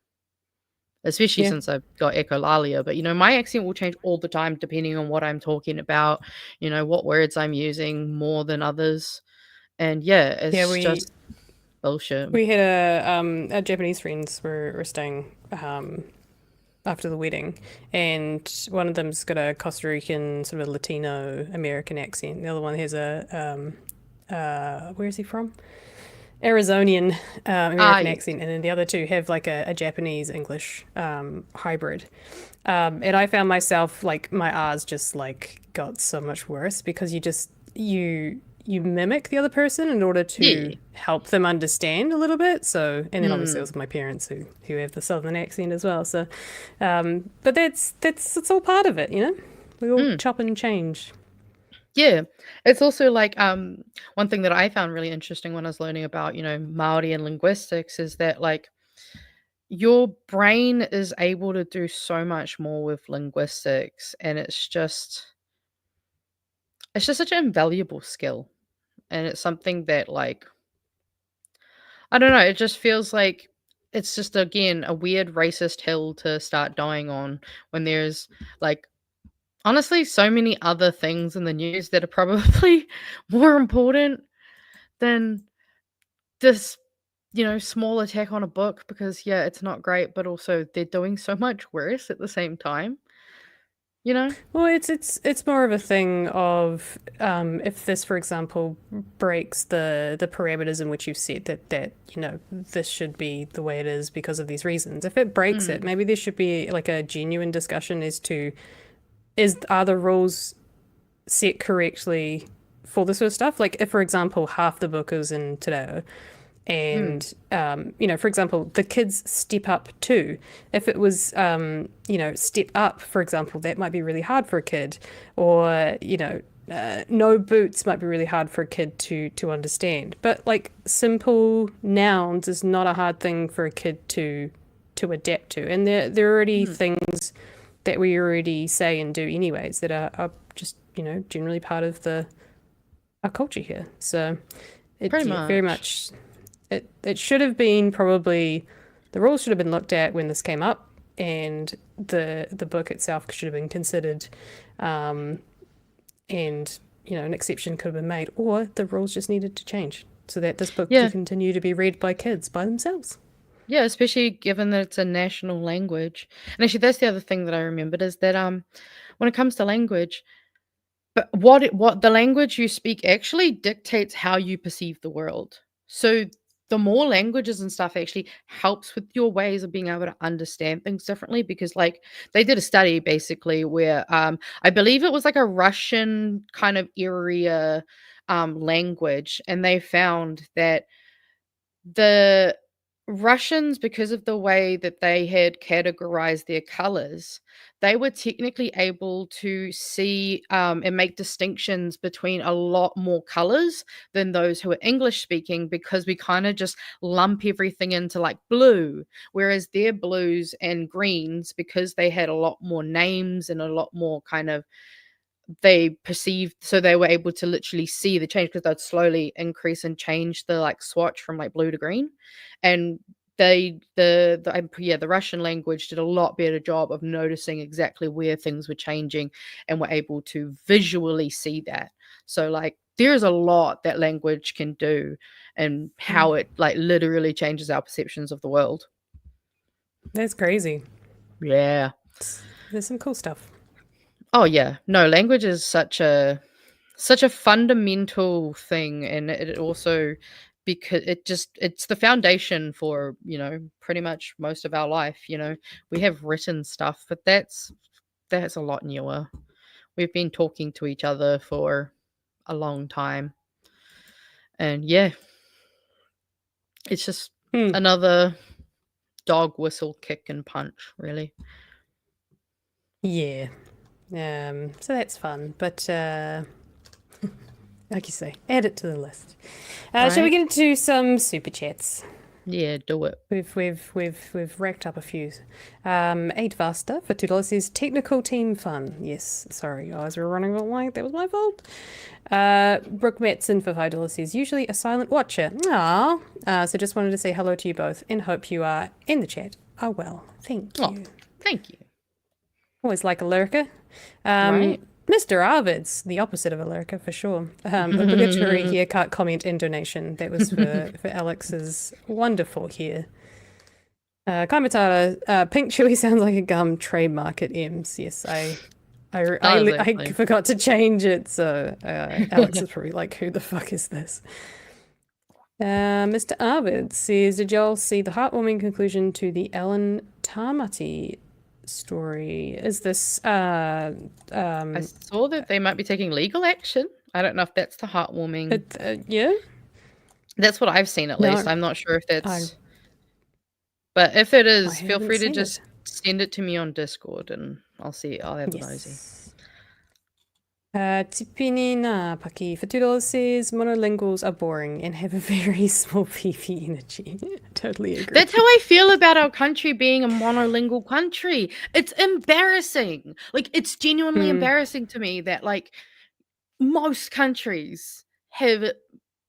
especially Yeah. since I've got echolalia. But my accent will change all the time depending on what I'm talking about, what words I'm using more than others. And yeah, it's just bullshit. We had our Japanese friends were staying after the wedding, and one of them's got a Costa Rican sort of Latino American accent. The other one has a where is he from? Arizonian American accent, and then the other two have like a Japanese English hybrid. And I found myself, like, my R's just like got so much worse because you mimic the other person in order to help them understand a little bit. So, and then obviously it was my parents who have the southern accent as well. So, but it's all part of it, we all chop and change. Yeah, it's also like one thing that I found really interesting when I was learning about Maori and linguistics is that, like, your brain is able to do so much more with linguistics, and it's just such an invaluable skill. And it's something that, like, I don't know, it just feels like it's just, again, a weird racist hill to start dying on when there's, like, honestly so many other things in the news that are probably more important than this, small attack on a book, because yeah, it's not great, but also they're doing so much worse at the same time. Well, it's more of a thing of if this, for example, breaks the parameters in which you've set that this should be the way it is because of these reasons. If it breaks it, maybe there should be like a genuine discussion as to are the rules set correctly for this sort of stuff. Like if, for example, half the book is in Te Reo, and for example, the kids step up too. If it was step up, for example, that might be really hard for a kid, or no boots might be really hard for a kid to understand. But like simple nouns is not a hard thing for a kid to adapt to, and there are already things that we already say and do anyways that are just generally part of our culture here. So it very much. It should have been, probably the rules should have been looked at when this came up, and the book itself should have been considered, and an exception could have been made, or the rules just needed to change so that this book could continue to be read by kids by themselves. Yeah, especially given that it's a national language. And actually, that's the other thing that I remembered, is that when it comes to language, but what the language you speak actually dictates how you perceive the world. So the more languages and stuff actually helps with your ways of being able to understand things differently, because like they did a study basically where I believe it was like a Russian kind of area language, and they found that the Russians, because of the way that they had categorized their colors, they were technically able to see and make distinctions between a lot more colors than those who are English speaking, because we kind of just lump everything into like blue, whereas their blues and greens, because they had a lot more names and a lot more kind of they perceived, so they were able to literally see the change, because they'd slowly increase and change the like swatch from like blue to green. And the Russian language did a lot better job of noticing exactly where things were changing, and were able to visually see that. So like there's a lot that language can do, and how it like literally changes our perceptions of the world. That's crazy. Yeah, there's some cool stuff. Oh yeah, no, language is such a such a fundamental thing, and it also, because it's the foundation for, pretty much most of our life. We have written stuff, but that's a lot newer. We've been talking to each other for a long time, and yeah, it's just another dog whistle, kick and punch, really. Yeah. So that's fun, but like you say, add it to the list. Shall we Right. get into some super chats? Yeah, do it. We've racked up a few. 8 Vasta for $2 says technical team fun. Yes, sorry guys, we're running a bit late. That was my fault. Brooke Matson for $5 says usually a silent watcher. Aww. So just wanted to say hello to you both and hope you are in the chat. Oh well, thank you. Oh, thank you. Always like a lurker. Right. Mr. Arvids, the opposite of a lurker for sure. Obligatory haircut comment and donation. That was for Alex's wonderful hair. Kaimatara, pink chewy sounds like a gum, trademark at M's. Yes, I Exactly. forgot to change it, so Alex is probably like, who the fuck is this? Mr. Arvid says, did y'all see the heartwarming conclusion to the Alan Tamati story? Is this I saw that they might be taking legal action. I don't know if that's the heartwarming. yeah? That's what I've seen, at No, least. I'm not sure if that's. I- But if it is, I feel haven't free to seen just send it to me on Discord, and I'll see. I'll have a nosy. Yes. Tipini na Paki for $2 says monolinguals are boring and have a very small PP energy. Totally agree. That's how I feel about our country being a monolingual country. It's embarrassing. Like, it's genuinely embarrassing to me that, like, most countries have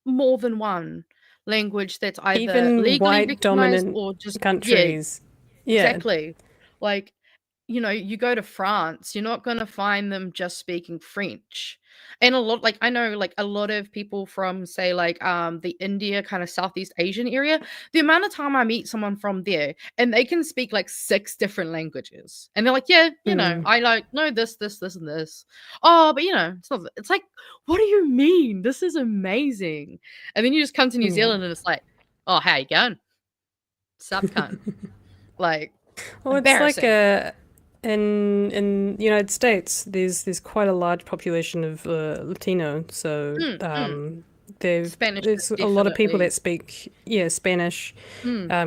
more than one language that's either Even legally white recognized dominant or just countries. Yeah, Yeah. exactly. Like, you go to France, you're not going to find them just speaking French. And I know, like, a lot of people from, say, like, the India kind of Southeast Asian area, the amount of time I meet someone from there and they can speak like 6 different languages. And they're like, yeah, I like know this, and this. Oh, but it's like, what do you mean? This is amazing. And then you just come to New Zealand and it's like, oh, how you going? Sup, cunt. Like, Well, it's like embarrassing. in United States, there's quite a large population of Latino, so Spanish there's is a lot of people definitely- that speak Spanish.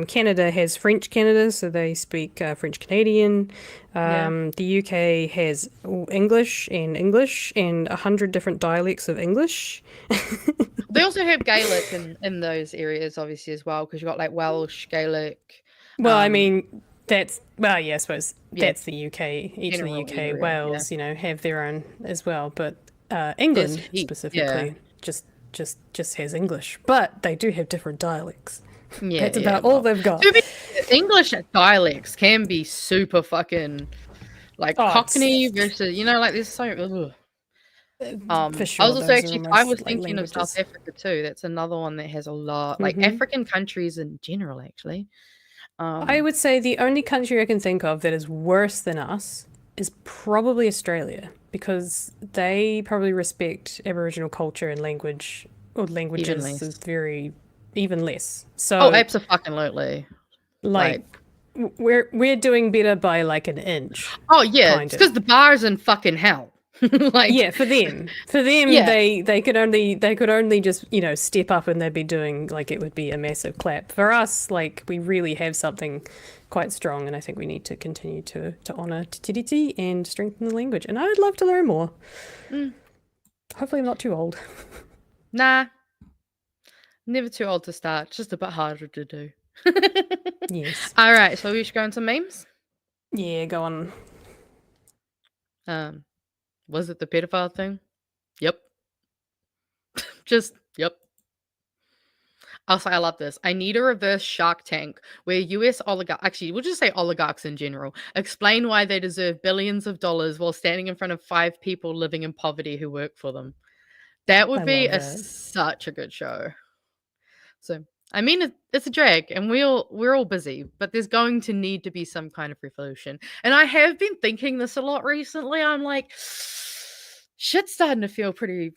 Canada has French Canada, so they speak French Canadian. The UK has English and 100 different dialects of English. They also have Gaelic in those areas, obviously, as well, because you've got like Welsh, Gaelic. Well, I mean, I suppose Yeah. that's the UK. Each of the General UK, area, Wales, have their own as well. But England heaps, specifically just has English, but they do have different dialects. Yeah, That's about all they've got. To be- English dialects can be super fucking like Oh, Cockney versus, like there's so. Ugh. For sure, I was also those are actually, I almost was like thinking of South languages. Africa too. That's another one that has a lot, like African countries in general, actually. I would say the only country I can think of that is worse than us is probably Australia, because they probably respect Aboriginal culture and language, or languages less. is very even less. So Oh, absolutely. like we're doing better by like an inch. Oh yeah, kind it's of. because the bar's in fucking hell. Like, Yeah, for them, Yeah. they could only just step up and they'd be doing, like, it would be a massive clap. For us, like, we really have something quite strong, and I think we need to continue to honor Tiriti and strengthen the language. And I would love to learn more. Hopefully, I'm not too old. Nah, never too old to start. It's just a bit harder to do. Yes. All right, so we should go into memes. Yeah, go on. Was it the pedophile thing? Yep. Just yep. Also, I love this. I need a reverse Shark Tank where US oligarchs, actually, we'll just say oligarchs in general, explain why they deserve billions of dollars while standing in front of 5 people living in poverty who work for them. That would I be love that. such a good show. So, I mean, it's a drag, and we're all busy, but there's going to need to be some kind of revolution. And I have been thinking this a lot recently. I'm like, shit's starting to feel pretty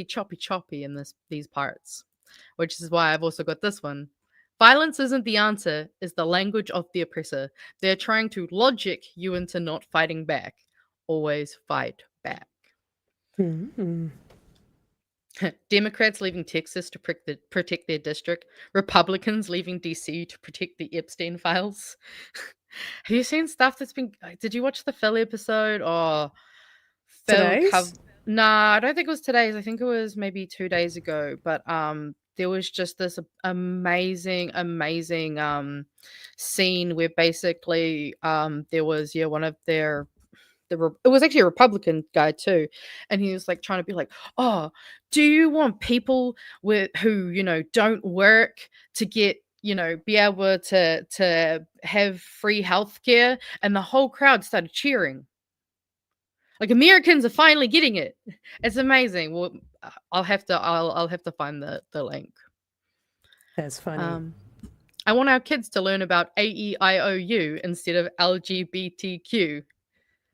choppy in these parts, which is why I've also got this one. Violence isn't the answer, is the language of the oppressor. They're trying to logic you into not fighting back. Always fight back. Mm-hmm. Democrats leaving Texas to protect their district. Republicans leaving DC to protect the Epstein files. Have you seen stuff that's been... Did you watch the Phil episode? Or Today's? Nah, I don't think it was today's. I think it was maybe 2 days ago. But there was just this amazing scene where basically there was one of their... it was actually a Republican guy too, and he was like trying to be like, oh, do you want people who don't work to get be able to have free healthcare? And the whole crowd started cheering. Like, Americans are finally getting it. It's amazing. Well, I'll have to find the link. That's funny. I want our kids to learn about AEIOU instead of LGBTQ.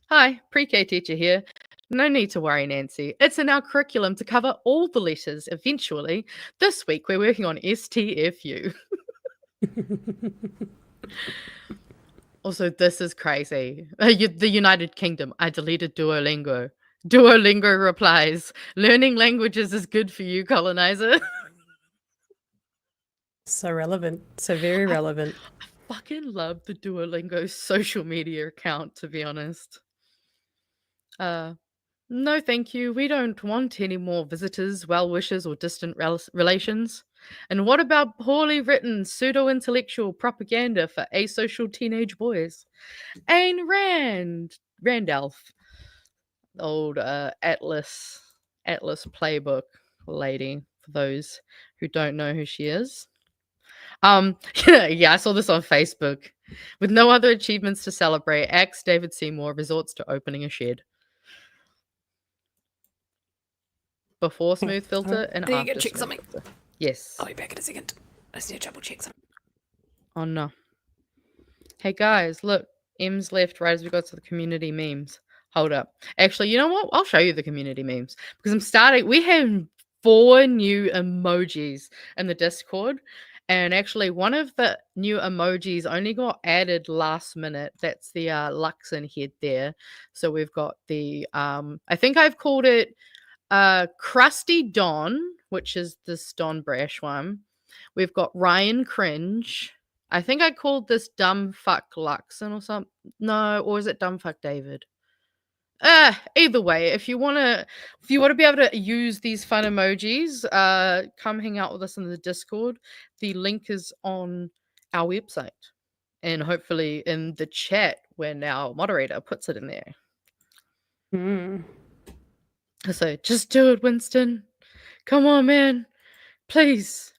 Hi, pre-K teacher here. No need to worry, Nancy. It's in our curriculum to cover all the letters eventually. This week we're working on STFU. Also, this is crazy. The United Kingdom. I deleted Duolingo. Duolingo replies, learning languages is good for you, colonizer. So relevant. So very relevant. I fucking love the Duolingo social media account, to be honest. No thank you. We don't want any more visitors, well-wishers, or distant relations. And what about poorly written pseudo-intellectual propaganda for asocial teenage boys? Ayn Randolph, old Atlas playbook lady, for those who don't know who she is. Yeah, I saw this on Facebook. With no other achievements to celebrate, David Seymour resorts to opening a shed. Before smooth filter and There you after go, check smooth something. filter. Yes. I'll be back in a second. I just need to double check something. Oh no. Hey guys, look. M's left right as we got to the community memes. Hold up. Actually, you know what? I'll show you the community memes. Because we have 4 new emojis in the Discord. And actually, one of the new emojis only got added last minute. That's the Luxon head there. So we've got the, I think I've called it Krusty Don, which is this Don Brash one. We've got Ryan Cringe. I think I called this Dumb Fuck Luxon or something. No, or is it Dumb Fuck David? Either way, if you want to be able to use these fun emojis, come hang out with us in the Discord. The link is on our website, and hopefully in the chat when our moderator puts it in there. So just do it, Winston. Come on, man, please.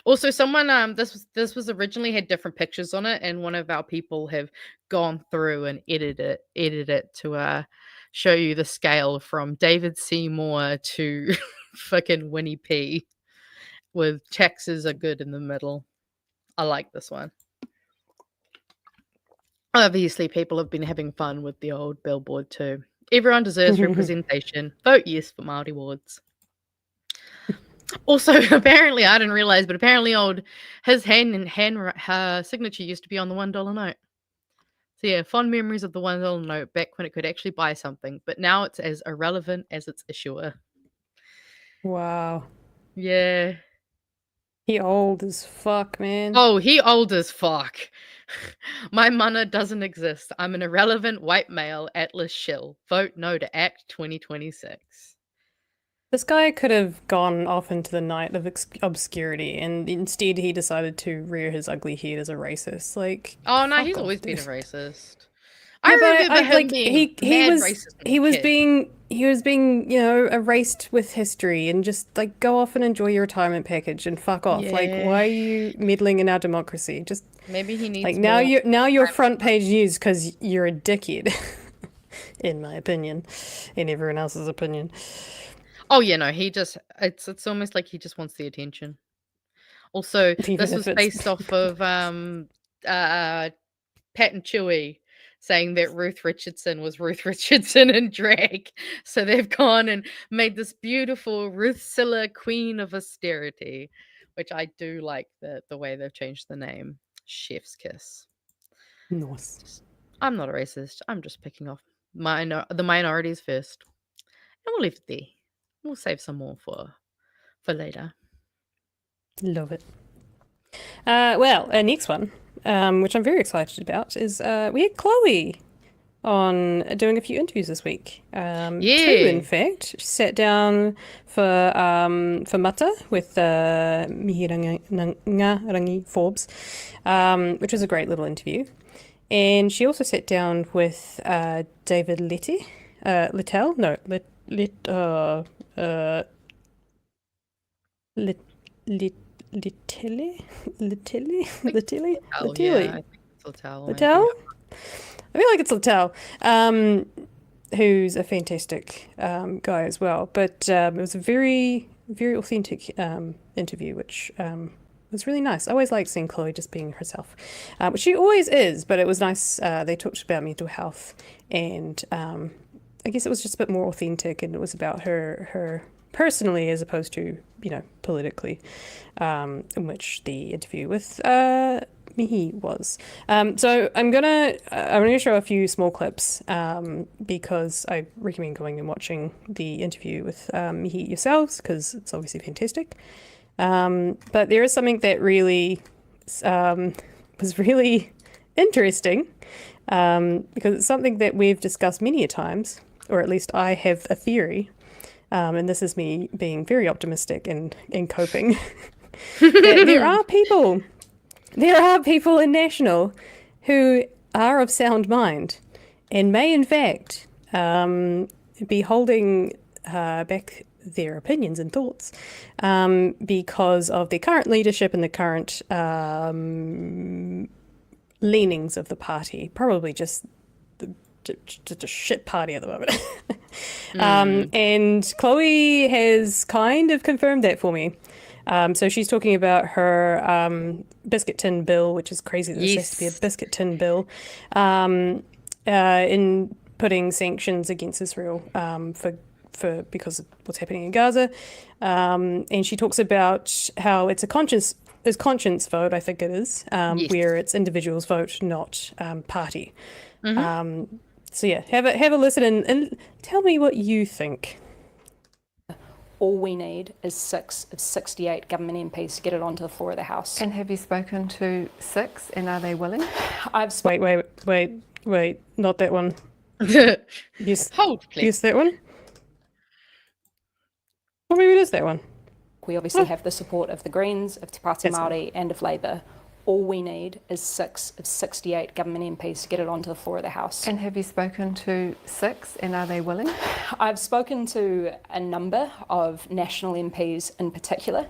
Also, someone this was originally had different pictures on it, and one of our people have gone through and edited it to show you the scale from David Seymour to fucking Winnie P, with taxes are good in the middle. I like this one. Obviously, people have been having fun with the old billboard too. Everyone deserves representation. Vote yes for Māori wards. Also, apparently, I didn't realize, but apparently his hand signature used to be on the $1 note. So yeah, fond memories of the $1 note back when it could actually buy something, but now it's as irrelevant as its issuer. Wow. Yeah. He old as fuck, man. Oh, he old as fuck. My mana doesn't exist. I'm an irrelevant white male Atlas shill. Vote no to Act 2026. This guy could have gone off into the night of obscurity, and instead he decided to rear his ugly head as a racist. Like, oh no, fuck he's off, always dude. been a racist. Yeah, I remember him like being he was being erased with history, and just like go off and enjoy your retirement package and fuck off. Yeah. Like, why are you meddling in our democracy? Just maybe he needs like more now you're front page news because you're a dickhead, in my opinion, in everyone else's opinion. Oh yeah, no, it's almost like he just wants the attention. Also, Even this if was it's- based off of Pat and Chewie. saying that Ruth Richardson was Ruth Richardson in drag. So they've gone and made this beautiful Ruthzilla Queen of Austerity, which I do like the way they've changed the name. Chef's kiss. Nice. I'm not a racist. I'm just picking off the minorities first. And we'll leave it there. We'll save some more for later. Love it. Well, our next one, which I'm very excited about, is we had Chloe on doing a few interviews this week. Two, in fact. She sat down for Mata with Mihingarangi Forbes, which was a great little interview. And she also sat down with David Letele. Letele? I feel like it's Letele, who's a fantastic guy as well. But it was a very, very authentic interview, which was really nice. I always like seeing Chloe just being herself, which she always is, but it was nice. They talked about mental health, and I guess it was just a bit more authentic, and it was about her personally as opposed to, politically, in which the interview with Mihi was. So I'm gonna show a few small clips because I recommend going and watching the interview with Mihi yourselves, because it's obviously fantastic. But there is something that really was really interesting, because it's something that we've discussed many a times, or at least I have a theory, and this is me being very optimistic and coping, that there are people in National who are of sound mind and may in fact be holding back their opinions and thoughts because of the current leadership and the current leanings of the party. Probably just a shit party at the moment. And Chloe has kind of confirmed that for me. So she's talking about her biscuit tin bill, which is crazy that this has to be a biscuit tin bill, in putting sanctions against Israel for because of what's happening in Gaza. And she talks about how it's a conscience vote, I think it is, where it's individuals vote, not party. So yeah, have a listen and tell me what you think. All we need is 6 of 68 government MPs to get it onto the floor of the House. And have you spoken to 6, and are they willing? Wait, not that one. Yes. Hold, please. Yes, that one. Or maybe it is that one. We obviously have the support of the Greens, of Te Pāti Māori, and of Labour. All we need is 6 of 68 government MPs to get it onto the floor of the House. And have you spoken to 6, and are they willing? I've spoken to a number of National MPs in particular.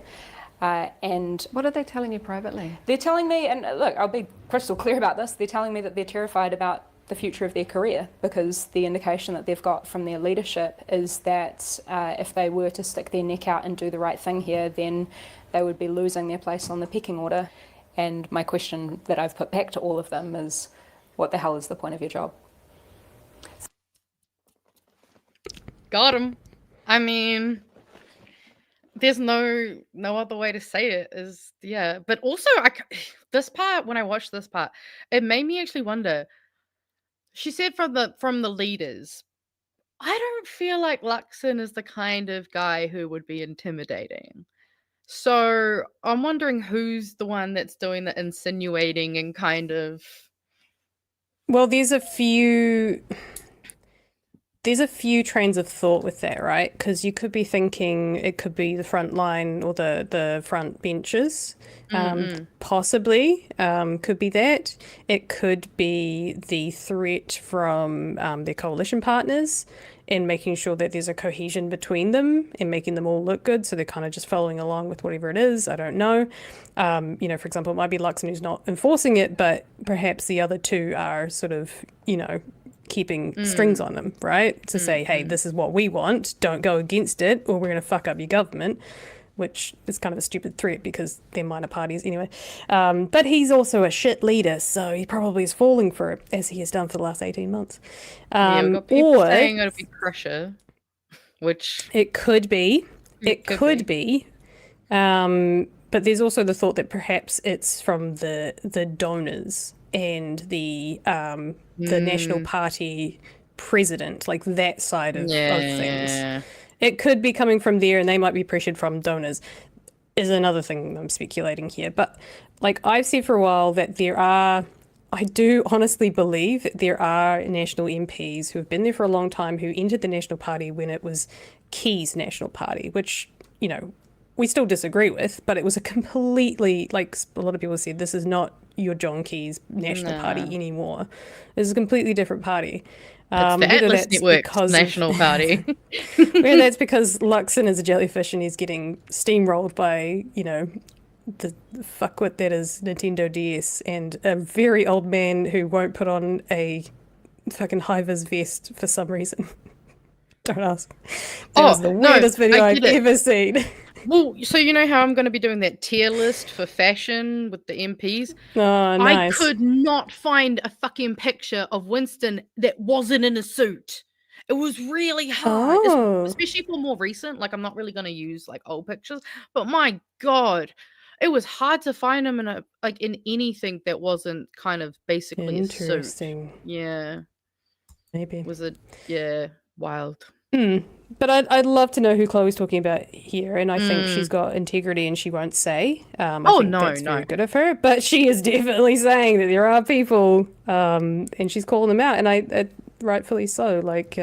And what are they telling you privately? They're telling me, and look, I'll be crystal clear about this, they're telling me that they're terrified about the future of their career, because the indication that they've got from their leadership is that if they were to stick their neck out and do the right thing here, then they would be losing their place on the pecking order. And my question that I've put back to all of them is, what the hell is the point of your job? Got him. I mean, there's no other way to say it. Is but also this part, when I watched this part, it made me actually wonder. She said from the leaders, I don't feel like Luxon is the kind of guy who would be intimidating. So I'm wondering who's the one that's doing the insinuating and kind of. Well, there's a few trains of thought with that, right? Because you could be thinking it could be the front line or the front benches. Possibly could be that. It could be the threat from their coalition partners and making sure that there's a cohesion between them and making them all look good. So they're kind of just following along with whatever it is. I don't know. For example, it might be Luxon who's not enforcing it, but perhaps the other two are sort of, keeping strings on them, right? To say, hey, this is what we want. Don't go against it or we're going to fuck up your government. which is kind of a stupid threat because they're minor parties anyway. But he's also a shit leader, so he probably is falling for it, as he has done for the last 18 months. We've got people saying it'll be Crusher, which... It could be. It could be. But there's also the thought that perhaps it's from the donors and the National Party president, like that side of things. It could be coming from there, and they might be pressured from donors, is another thing I'm speculating here. But like I've said for a while that I do honestly believe that there are national MPs who have been there for a long time who entered the National Party when it was Key's National Party, which, you know, we still disagree with, but it was a completely, like a lot of people said, this is not your John Key's National Party anymore. This is a completely different party. It's the Atlas Network's National Party. Whether that's because Luxon is a jellyfish and he's getting steamrolled by, you know, the fuckwit that is Nintendo DS and a very old man who won't put on a fucking high-vis vest for some reason. Don't ask. That was the weirdest video I've ever seen. Well, so you know how I'm going to be doing that tier list for fashion with the MPs? Oh, nice. I could not find a fucking picture of Winston that wasn't in a suit. It was really hard, especially for more recent. Like, I'm not really going to use like old pictures, but my God, it was hard to find him in in anything that wasn't kind of basically a suit. Interesting. Yeah. Maybe. Was it? Wild. But I'd love to know who Chloe's talking about here, and I think she's got integrity and she won't say. I think that's very good of her, but she is definitely saying that there are people, and she's calling them out, and I rightfully so. Like,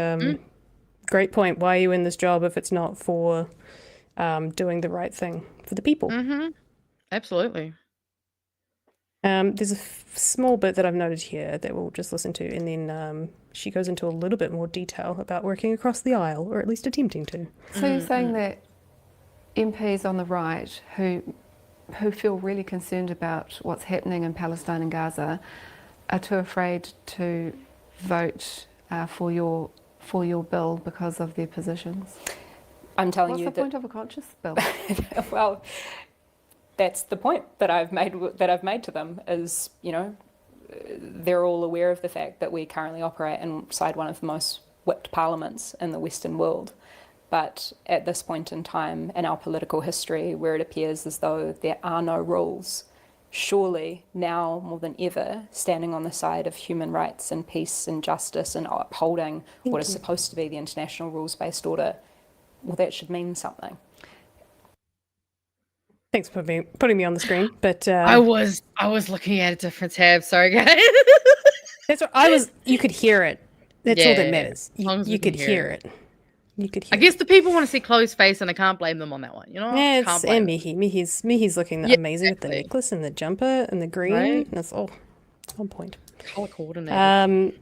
great point. Why are you in this job if it's not for doing the right thing for the people? Absolutely. There's a small bit that I've noted here that we'll just listen to, and then she goes into a little bit more detail about working across the aisle, or at least attempting to. So you're saying that MPs on the right who feel really concerned about what's happening in Palestine and Gaza are too afraid to vote for your bill because of their positions? I'm telling What's you the point of a conscious bill? Well, that's the point that I've made to them is, you know, they're all aware of the fact that we currently operate inside one of the most whipped parliaments in the Western world. But at this point in time in our political history, where it appears as though there are no rules, surely now more than ever, standing on the side of human rights and peace and justice and upholding what is supposed to be the international rules-based order, well, that should mean something. Thanks for putting me on the screen, but I was looking at a different tab. Sorry, guys. That's what you could hear it. That's all that matters. You could hear it. You could hear. I guess the people want to see Chloe's face, and I can't blame them on that one. You know, and Mihi's looking amazing with the necklace and the jumper and the green. Right? That's all on point. Color coordinated.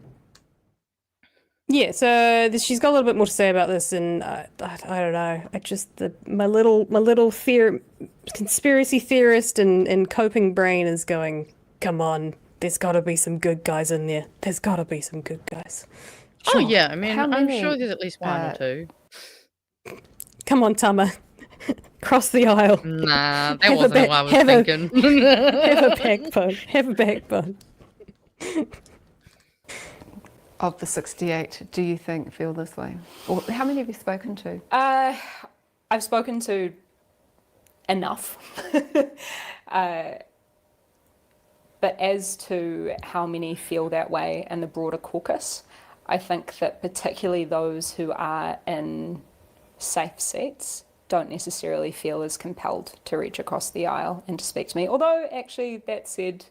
Yeah, so she's got a little bit more to say about this, and I don't know. I just my little conspiracy theorist and coping brain is going, come on, there's got to be some good guys in there. There's got to be some good guys. Sure. Oh yeah, I mean, I'm sure there's at least one or two. Come on, Tama, cross the aisle. Nah, that wasn't what I was thinking. Have a backbone. Of the 68, do you feel this way? Or how many have you spoken to? I've spoken to enough. But as to how many feel that way in the broader caucus, I think that particularly those who are in safe seats don't necessarily feel as compelled to reach across the aisle and to speak to me. Although, actually, that said,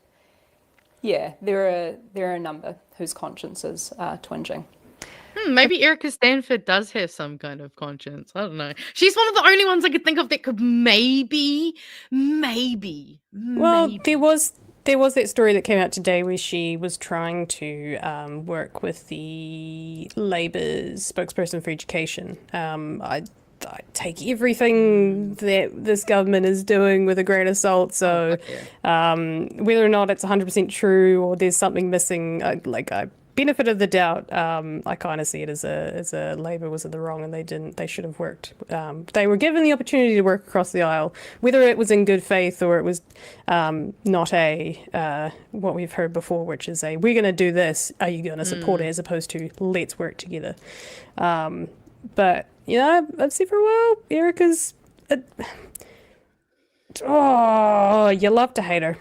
yeah, there are a number whose consciences are twinging. Maybe Erica Stanford does have some kind of conscience. I don't know. She's one of the only ones I could think of that could maybe. Well, there was that story that came out today where she was trying to work with the Labour's spokesperson for education. I take everything that this government is doing with a grain of salt. So whether or not it's 100% true or there's something missing, I benefit of the doubt, I kind of see it as a Labour was in the wrong and they should have worked. They were given the opportunity to work across the aisle, whether it was in good faith or it was not what we've heard before, which is we're going to do this, are you going to support it, as opposed to let's work together. But, I've said for a while, Erica's, you love to hate her.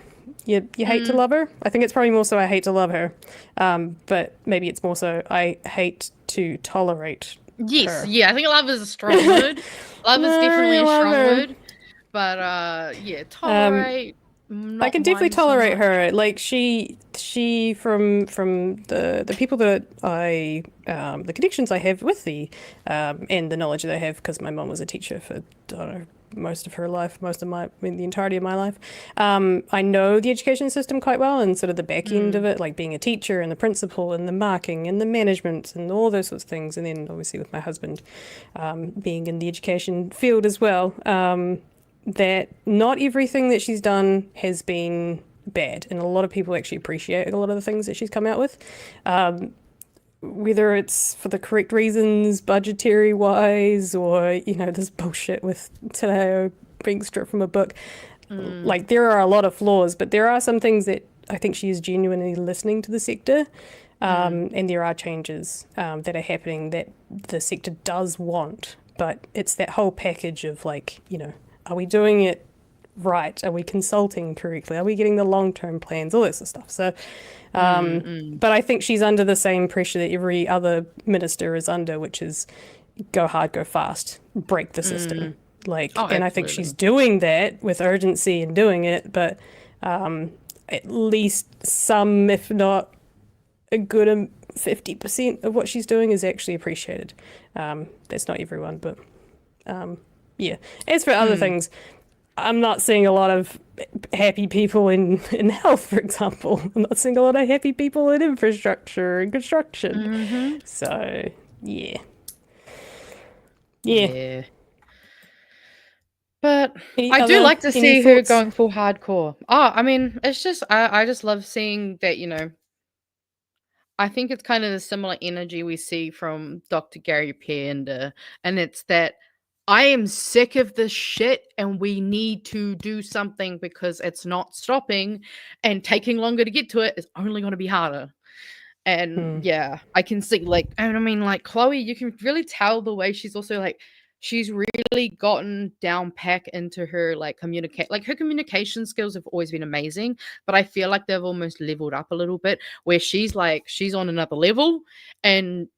You hate to love her? I think it's probably more so I hate to love her. But maybe it's more so I hate to tolerate her. Yeah, I think love is a strong word. Love is definitely a strong word. But, tolerate... I can definitely tolerate her. Like she from the people that the connections I have with and the knowledge that I have, because my mum was a teacher for, I don't know, most of her life, the entirety of my life. I know the education system quite well and sort of the back end of it, like being a teacher and the principal and the marking and the management and all those sorts of things. And then obviously with my husband being in the education field as well, that not everything that she's done has been bad. And a lot of people actually appreciate a lot of the things that she's come out with. Whether it's for the correct reasons, budgetary-wise, or, this bullshit with Te being stripped from a book. Like, there are a lot of flaws, but there are some things that I think she is genuinely listening to the sector, and there are changes that are happening that the sector does want. But it's that whole package of, are we doing it right? Are we consulting correctly? Are we getting the long-term plans? All this sort of stuff. So, but I think she's under the same pressure that every other minister is under, which is go hard, go fast, break the system. And I think she's doing that with urgency and doing it, but at least some, if not a good 50% of what she's doing is actually appreciated. That's not everyone, but yeah. As for other things, I'm not seeing a lot of happy people in health, for example. I'm not seeing a lot of happy people in infrastructure and construction. So, yeah. But I do like to see her going full hardcore. It's just, I just love seeing that, I think it's kind of the similar energy we see from Dr. Gary Panda, and it's that I am sick of this shit and we need to do something because it's not stopping, and taking longer to get to it is only going to be harder. And I can see Chloe, you can really tell the way she's also she's really gotten down pack into her communicate. Her communication skills have always been amazing, but I feel like they've almost leveled up a little bit, where she's on another level, and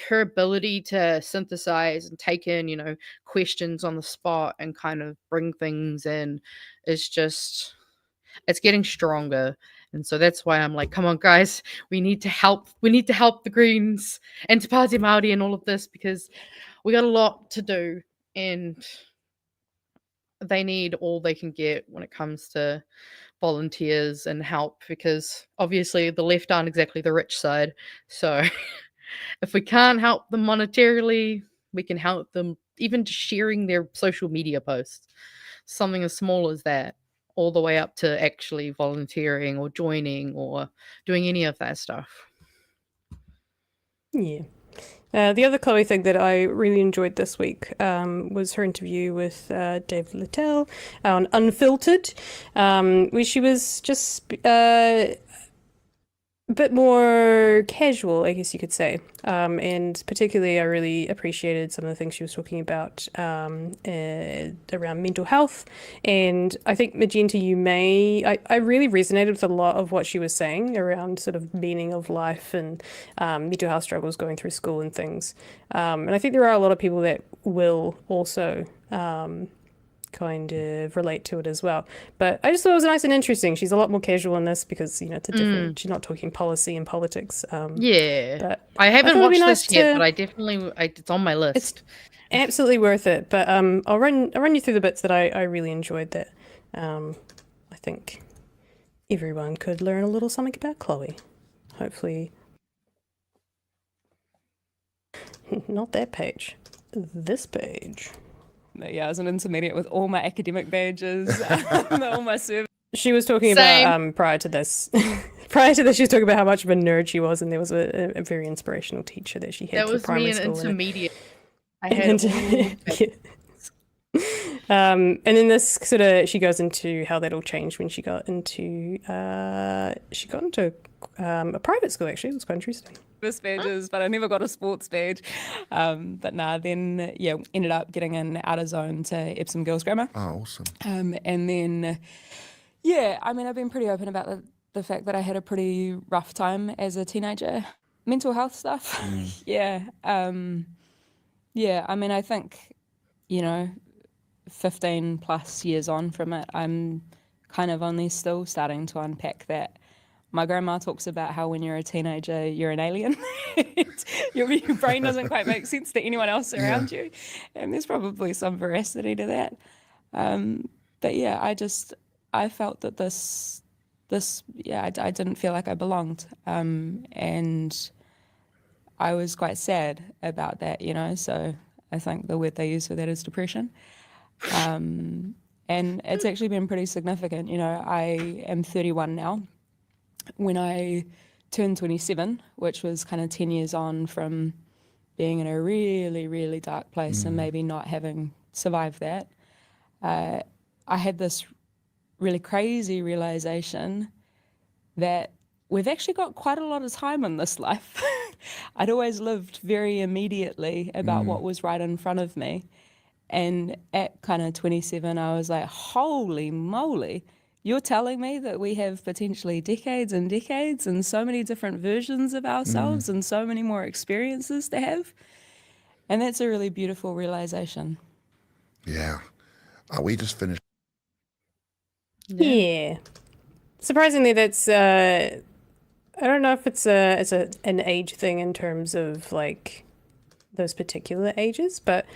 her ability to synthesize and take in, questions on the spot and kind of bring things in is just, it's getting stronger. And so that's why I'm like, come on, guys, we need to help. We need to help the Greens and Te Pāti Māori and all of this, because we got a lot to do and they need all they can get when it comes to volunteers and help, because obviously the left aren't exactly the rich side. So if we can't help them monetarily, we can help them even just sharing their social media posts. Something as small as that, all the way up to actually volunteering or joining or doing any of that stuff. Yeah. The other Chloe thing that I really enjoyed this week was her interview with Dave Letele on Unfiltered, where she was just a bit more casual, I guess you could say. And particularly, I really appreciated some of the things she was talking about around mental health. And I think, Magenta, I really resonated with a lot of what she was saying around sort of meaning of life and mental health struggles going through school and things. And I think there are a lot of people that will also kind of relate to it as well. But I just thought it was nice and interesting. She's a lot more casual in this because, it's a different, she's not talking policy and politics. But I haven't watched this yet, but I definitely, it's on my list. It's absolutely worth it. But I'll run you through the bits that I really enjoyed that I think everyone could learn a little something about Chloe. Hopefully. Not that page. This page. Yeah, I was an intermediate with all my academic badges, all my service. She was talking about prior to this prior to this, she was talking about how much of a nerd she was, and there was a very inspirational teacher that she had That for was primary me in school. intermediate. I had and then this sort of she goes into how that all changed when she got into a private school. Actually, it was quite interesting. This badges, but I never got a sports badge. But then ended up getting an out of zone to Epsom Girls Grammar. Oh, awesome. And then I've been pretty open about the fact that I had a pretty rough time as a teenager. Mental health stuff. I think, 15 plus years on from it, I'm kind of only still starting to unpack that. My grandma talks about how when you're a teenager, you're an alien. Your brain doesn't quite make sense to anyone else around you. And there's probably some veracity to that. I felt that I didn't feel like I belonged. And I was quite sad about that, so I think the word they use for that is depression. And it's actually been pretty significant. I am 31 now. When I turned 27, which was kind of 10 years on from being in a really, really dark place and maybe not having survived that, I had this really crazy realization that we've actually got quite a lot of time in this life. I'd always lived very immediately about what was right in front of me. And at kind of 27, I was like, holy moly, you're telling me that we have potentially decades and decades and so many different versions of ourselves and so many more experiences to have. And that's a really beautiful realization. Yeah. We just finished. Yeah. Surprisingly, that's I don't know if it's an age thing in terms of like those particular ages, but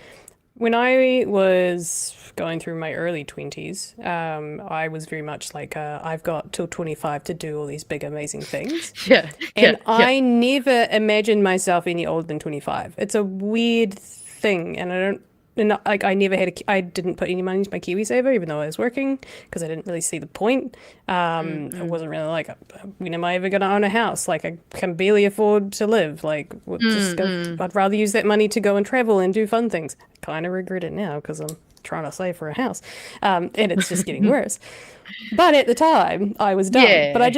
when I was going through my early 20s, I was very much like, I've got till 25 to do all these big, amazing things. I never imagined myself any older than 25. It's a weird thing, and I didn't put any money into my Kiwi saver, even though I was working, because I didn't really see the point. I wasn't really like, when am I ever going to own a house? Like, I can barely afford to live. Like, I'd rather use that money to go and travel and do fun things. I kind of regret it now because I'm trying to save for a house, and it's just getting worse. But at the time, I was done. Yeah. But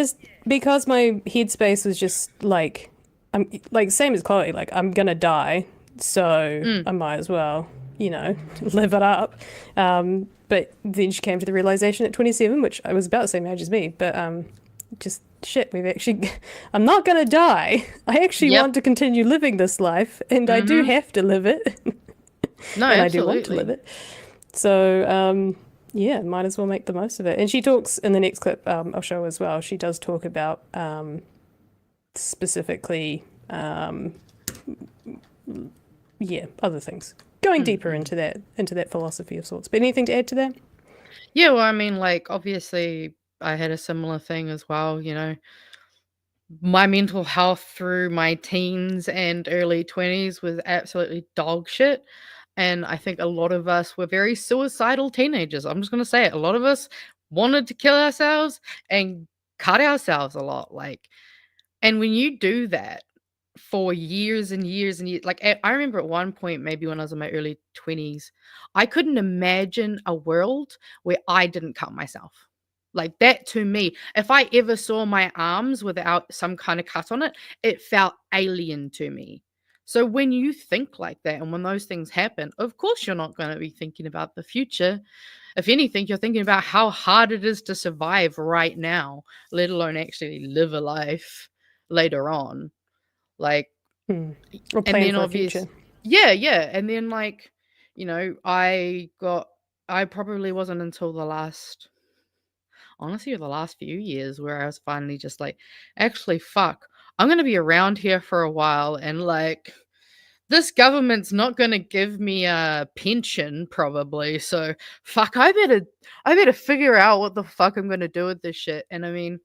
because my headspace was just like, I'm like same as Chloe. Like, I'm gonna die, so I might as well, live it up. But then she came to the realization at 27, which I was about the same age as me, but I'm not gonna die. I actually want to continue living this life, and I do have to live it. No, and absolutely. I do want to live it. So, might as well make the most of it. And she talks in the next clip, I'll show as well. She does talk about specifically, other things. Going deeper into that philosophy of sorts. But anything to add to that? Yeah, well, I mean, like, obviously, I had a similar thing as well, My mental health through my teens and early 20s was absolutely dog shit. And I think a lot of us were very suicidal teenagers. I'm just going to say it. A lot of us wanted to kill ourselves and cut ourselves a lot. And when you do that for years and years and years, I remember at one point, maybe when I was in my early 20s, I couldn't imagine a world where I didn't cut myself. Like, that to me, if I ever saw my arms without some kind of cut on it, it felt alien to me. So when you think like that and when those things happen, of course you're not going to be thinking about the future. If anything, you're thinking about how hard it is to survive right now, let alone actually live a life later on. Or plan for a future. Yeah. And then I probably wasn't until the last few years where I was finally just like, actually, fuck, I'm going to be around here for a while, and this government's not going to give me a pension probably. So fuck, I better figure out what the fuck I'm going to do with this shit. And I mean,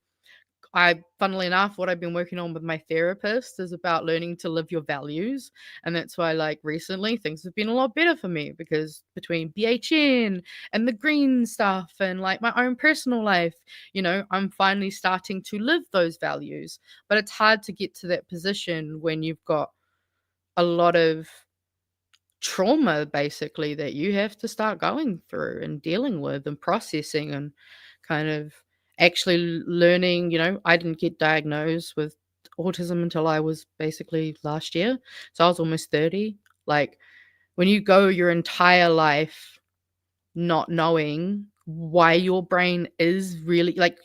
funnily enough, what I've been working on with my therapist is about learning to live your values. And that's why, like, recently things have been a lot better for me, because between BHN and the green stuff and like my own personal life, I'm finally starting to live those values. But it's hard to get to that position when you've got a lot of trauma, basically, that you have to start going through and dealing with and processing, and kind of actually learning. I didn't get diagnosed with autism until I was basically last year, so I was almost 30. Like, when you go your entire life not knowing why your brain is really like,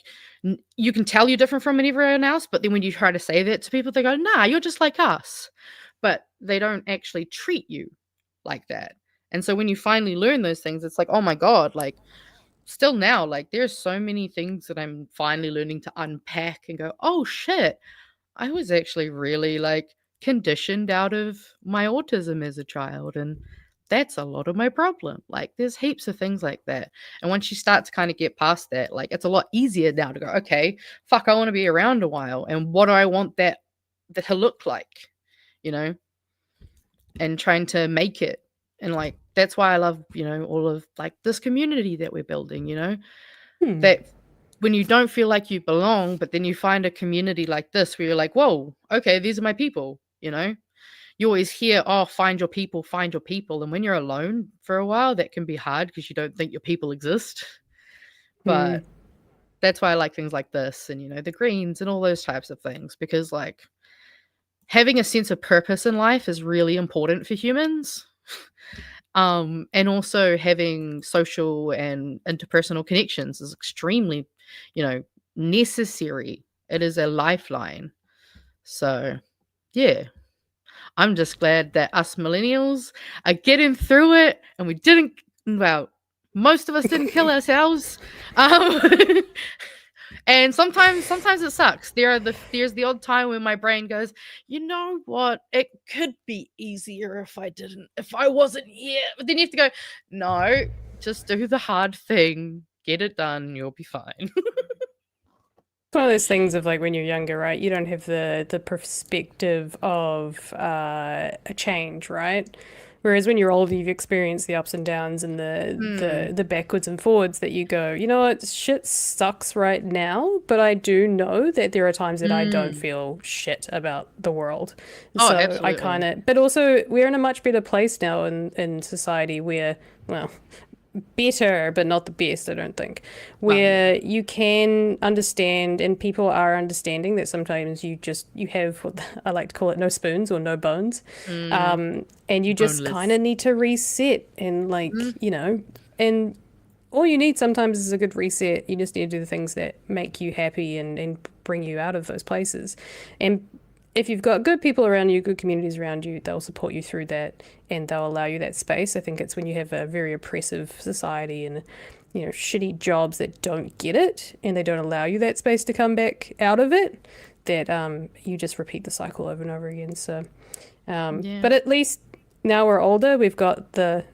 you can tell you're different from everyone else, but then when you try to say that to people, they go, nah, you're just like us. But they don't actually treat you like that. And so when you finally learn those things, it's like, oh my God, like, still now, like, there's so many things that I'm finally learning to unpack and go, oh shit, I was actually really like conditioned out of my autism as a child, and that's a lot of my problem. Like, there's heaps of things like that. And once you start to kind of get past that, like, it's a lot easier now to go, okay, fuck, I want to be around a while, and what do I want that to look like, and trying to make it. And like, that's why I love, all of like this community that we're building, that when you don't feel like you belong, but then you find a community like this where you're like, whoa, okay, these are my people. You always hear, oh, find your people. And when you're alone for a while, that can be hard because you don't think your people exist. But that's why I like things like this and, the greens and all those types of things, because like, having a sense of purpose in life is really important for humans. And also having social and interpersonal connections is extremely, necessary. It is a lifeline. So, yeah, I'm just glad that us millennials are getting through it, and most of us didn't kill ourselves. And sometimes it sucks. There's the odd time when my brain goes, you know what? It could be easier if I wasn't here. But then you have to go, no, just do the hard thing, get it done, you'll be fine. It's one of those things of like, when you're younger, right? You don't have the perspective of a change, right? Whereas when you're older, you've experienced the ups and downs and the backwards and forwards, that you go, you know what, shit sucks right now, but I do know that there are times that I don't feel shit about the world. Oh, so absolutely. but also we're in a much better place now in society where, well, better, but not the best, I don't think, where you can understand, and people are understanding that sometimes you have what I like to call it, no spoons or no bones, and you just kind of need to reset, and like, and all you need sometimes is a good reset. You just need to do the things that make you happy and bring you out of those places. And if you've got good people around you, good communities around you, they'll support you through that, and they'll allow you that space. I think it's when you have a very oppressive society and, shitty jobs that don't get it, and they don't allow you that space to come back out of it, that you just repeat the cycle over and over again. So, but at least now we're older, we've got the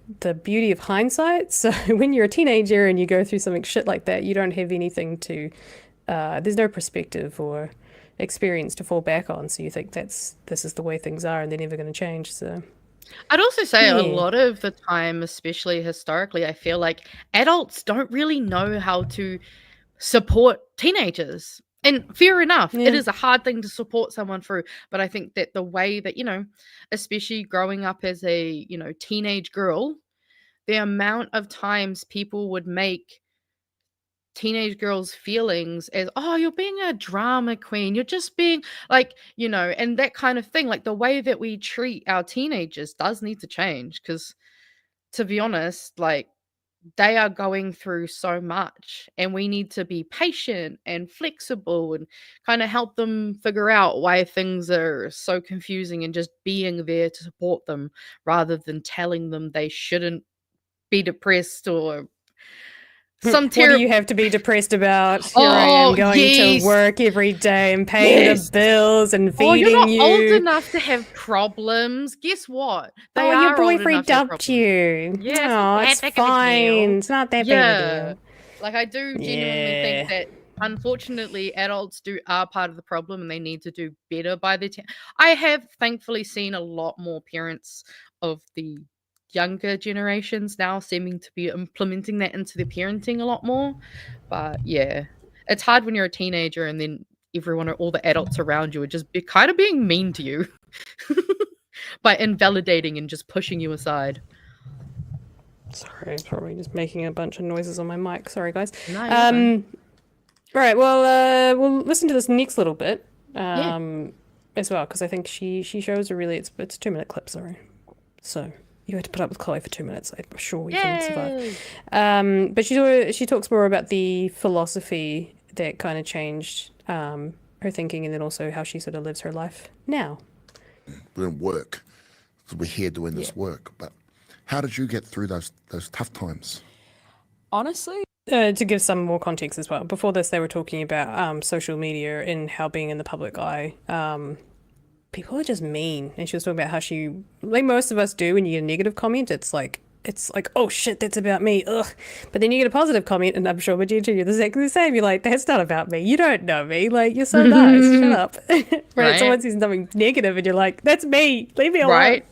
beauty of hindsight. So when you're a teenager and you go through something shit like that, you don't have anything to, there's no perspective or experience to fall back on, so you think this is the way things are and they're never going to change. So I'd also say a lot of the time, especially historically, I feel like adults don't really know how to support teenagers. And fair enough, it is a hard thing to support someone through, but I think that the way that, especially growing up as a, teenage girl, the amount of times people would make teenage girls' feelings as, oh, you're being a drama queen, you're just being like, and that kind of thing. Like, the way that we treat our teenagers does need to change, because, to be honest, like, they are going through so much, and we need to be patient and flexible and kind of help them figure out why things are so confusing, and just being there to support them rather than telling them they shouldn't be depressed or what do you have to be depressed about? Here I am going to work every day and paying the bills and feeding you're not you. old enough to have problems. Guess what? Your boyfriend dumped you. Yeah, no, it's fine. It's not that big a deal. Like, I do genuinely think that unfortunately, adults are part of the problem, and they need to do better by the time. I have thankfully seen a lot more parents of the younger generations now seeming to be implementing that into their parenting a lot more. But yeah, it's hard when you're a teenager and then all the adults around you are just kind of being mean to you by invalidating and just pushing you aside. Sorry, I'm probably just making a bunch of noises on my mic. Sorry, guys. No, you're fine. All right, well, we'll listen to this next little bit Yeah. as well, because I think she shows a really, it's a 2-minute clip, sorry. So you had to put up with Chloe for 2 minutes. I'm sure we can survive. But she talks more about the philosophy that kind of changed her thinking, and then also how she sort of lives her life now. We're in work. So we're here doing this work. But how did you get through those tough times? Honestly, to give some more context as well, before this they were talking about social media and how being in the public eye, people are just mean. And she was talking about how she, like most of us do, when you get a negative comment, it's like, oh shit, that's about me, ugh. But then you get a positive comment, and I'm sure Magenta, you're exactly the same. You're like, that's not about me. You don't know me. Like, you're so nice. Shut up. Right? Someone says something negative, and you're like, that's me. Leave me alone. Right.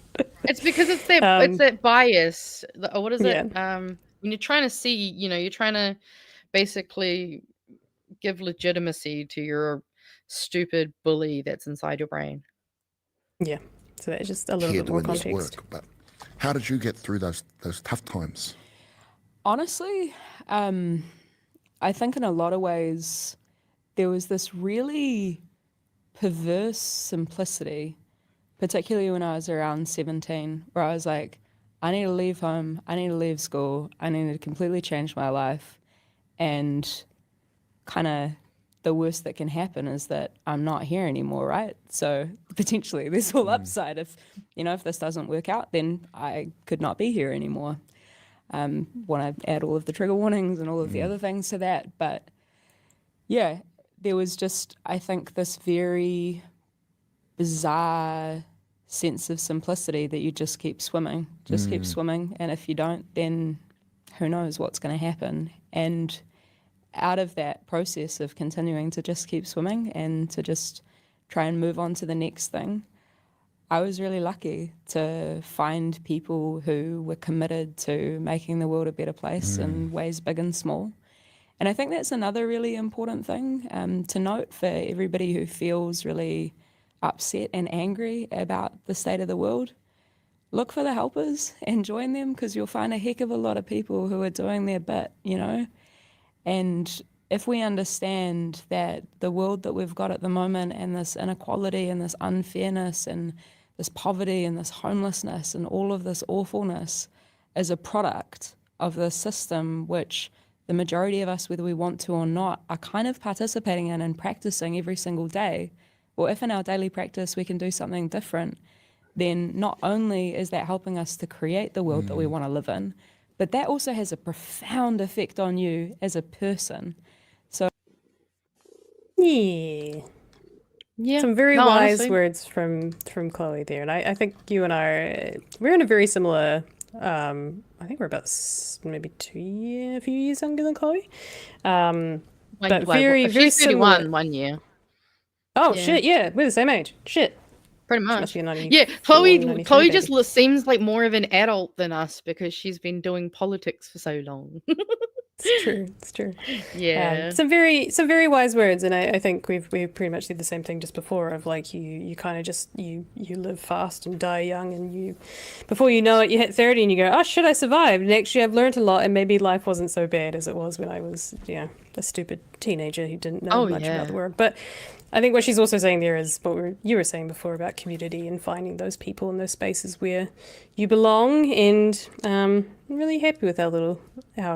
It's because it's that bias. What is it? When you're trying to see, you're trying to basically give legitimacy to your stupid bully that's inside your brain. Yeah. So that's just a little bit more context. But how did you get through those tough times? honestly, I think in a lot of ways there was this really perverse simplicity, particularly when I was around 17, where I was like, I need to leave home, I need to leave school, I need to completely change my life. And kind of the worst that can happen is that I'm not here anymore, right? So potentially there's all upside. If this doesn't work out, then I could not be here anymore. Want to add all of the trigger warnings and all of the other things to that. But yeah, there was just, I think, this very bizarre sense of simplicity that you just keep swimming, keep swimming. And if you don't, then who knows what's going to happen. And out of that process of continuing to just keep swimming and to just try and move on to the next thing, I was really lucky to find people who were committed to making the world a better place in ways big and small. And I think that's another really important thing to note for everybody who feels really upset and angry about the state of the world. Look for the helpers and join them, because you'll find a heck of a lot of people who are doing their bit, And if we understand that the world that we've got at the moment, and this inequality and this unfairness and this poverty and this homelessness and all of this awfulness is a product of the system which the majority of us, whether we want to or not, are kind of participating in and practicing every single day, or if in our daily practice we can do something different, then not only is that helping us to create the world that we want to live in, but that also has a profound effect on you as a person. So yeah, some very wise words from Chloe there, and I think you and we're in a very similar. I think we're about maybe a few years younger than Chloe. But very similar. 31 1 year. Oh shit! Yeah, we're the same age. Shit. Pretty much. Must be a 90, yeah, 93 Chloe baby. just seems like more of an adult than us because she's been doing politics for so long. It's true. Yeah. Some very wise words, and I think we pretty much did the same thing just before, of like you kind of just you live fast and die young, and before you know it, you hit 30 and you go, oh shit, I survived, and actually I've learned a lot, and maybe life wasn't so bad as it was when I was a stupid teenager who didn't know much about the world. But I think what she's also saying there is what you were saying before about community and finding those people in those spaces where you belong. And I'm really happy with our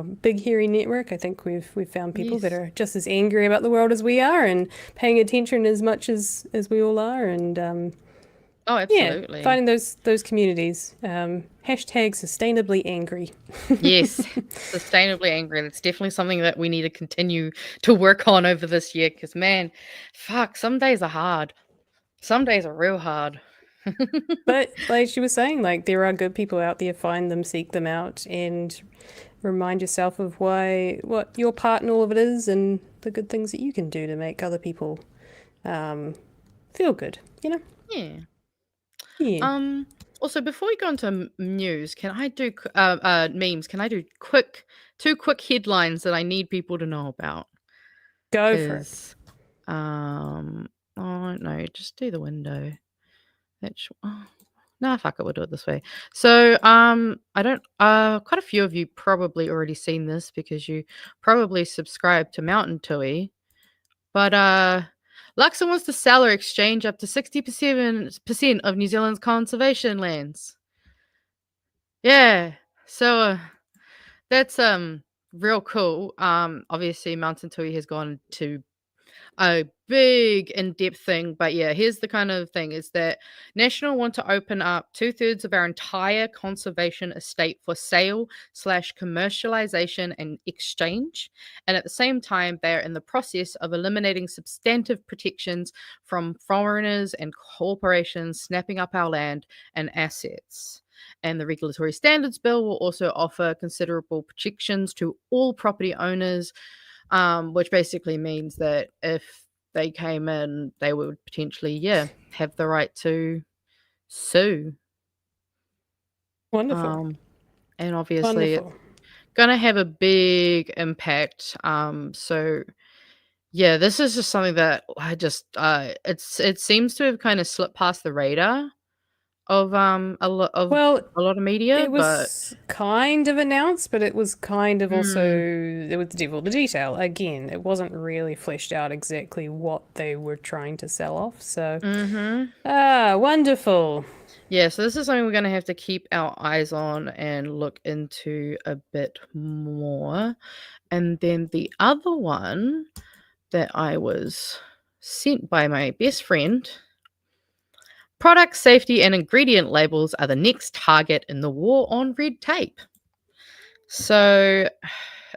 big hairy network. I think we've found people that are just as angry about the world as we are and paying attention as much as we all are. And oh, absolutely. Finding those communities. Hashtag sustainably angry. Yes, sustainably angry. That's definitely something that we need to continue to work on over this year, because man, fuck, some days are hard. Some days are real hard. But like she was saying, like there are good people out there, find them, seek them out, and remind yourself of what your part in all of it is and the good things that you can do to make other people feel good, you know? Yeah. Yeah. Also, before we go into news, can I do memes? Can I do two quick headlines that I need people to know about? Go for it. Oh no, just do the window. No, fuck it, we'll do it this way. So, I don't. Quite a few of you probably already seen this because you probably subscribe to Mountain Tui, but Luxon wants to sell or exchange up to 60% of New Zealand's conservation lands. Yeah, so that's real cool. Obviously, Mountain Tui has gone to a big in-depth thing, but yeah, here's the kind of thing is that National want to open up 2/3 of our entire conservation estate for sale / commercialization and exchange, and at the same time they're in the process of eliminating substantive protections from foreigners and corporations snapping up our land and assets. And the Regulatory Standards Bill will also offer considerable protections to all property owners, which basically means that if they came in, they would potentially, have the right to sue. Wonderful. And obviously Wonderful. it's going to have a big impact. So, yeah, this is just something that I just, it seems to have kind of slipped past the radar of a lot of media. It was kind of announced, but it was kind of also it was the devil of the detail. Again, it wasn't really fleshed out exactly what they were trying to sell off. So, wonderful. Yeah, so this is something we're going to have to keep our eyes on and look into a bit more. And then the other one that I was sent by my best friend. Product safety and ingredient labels are the next target in the war on red tape. So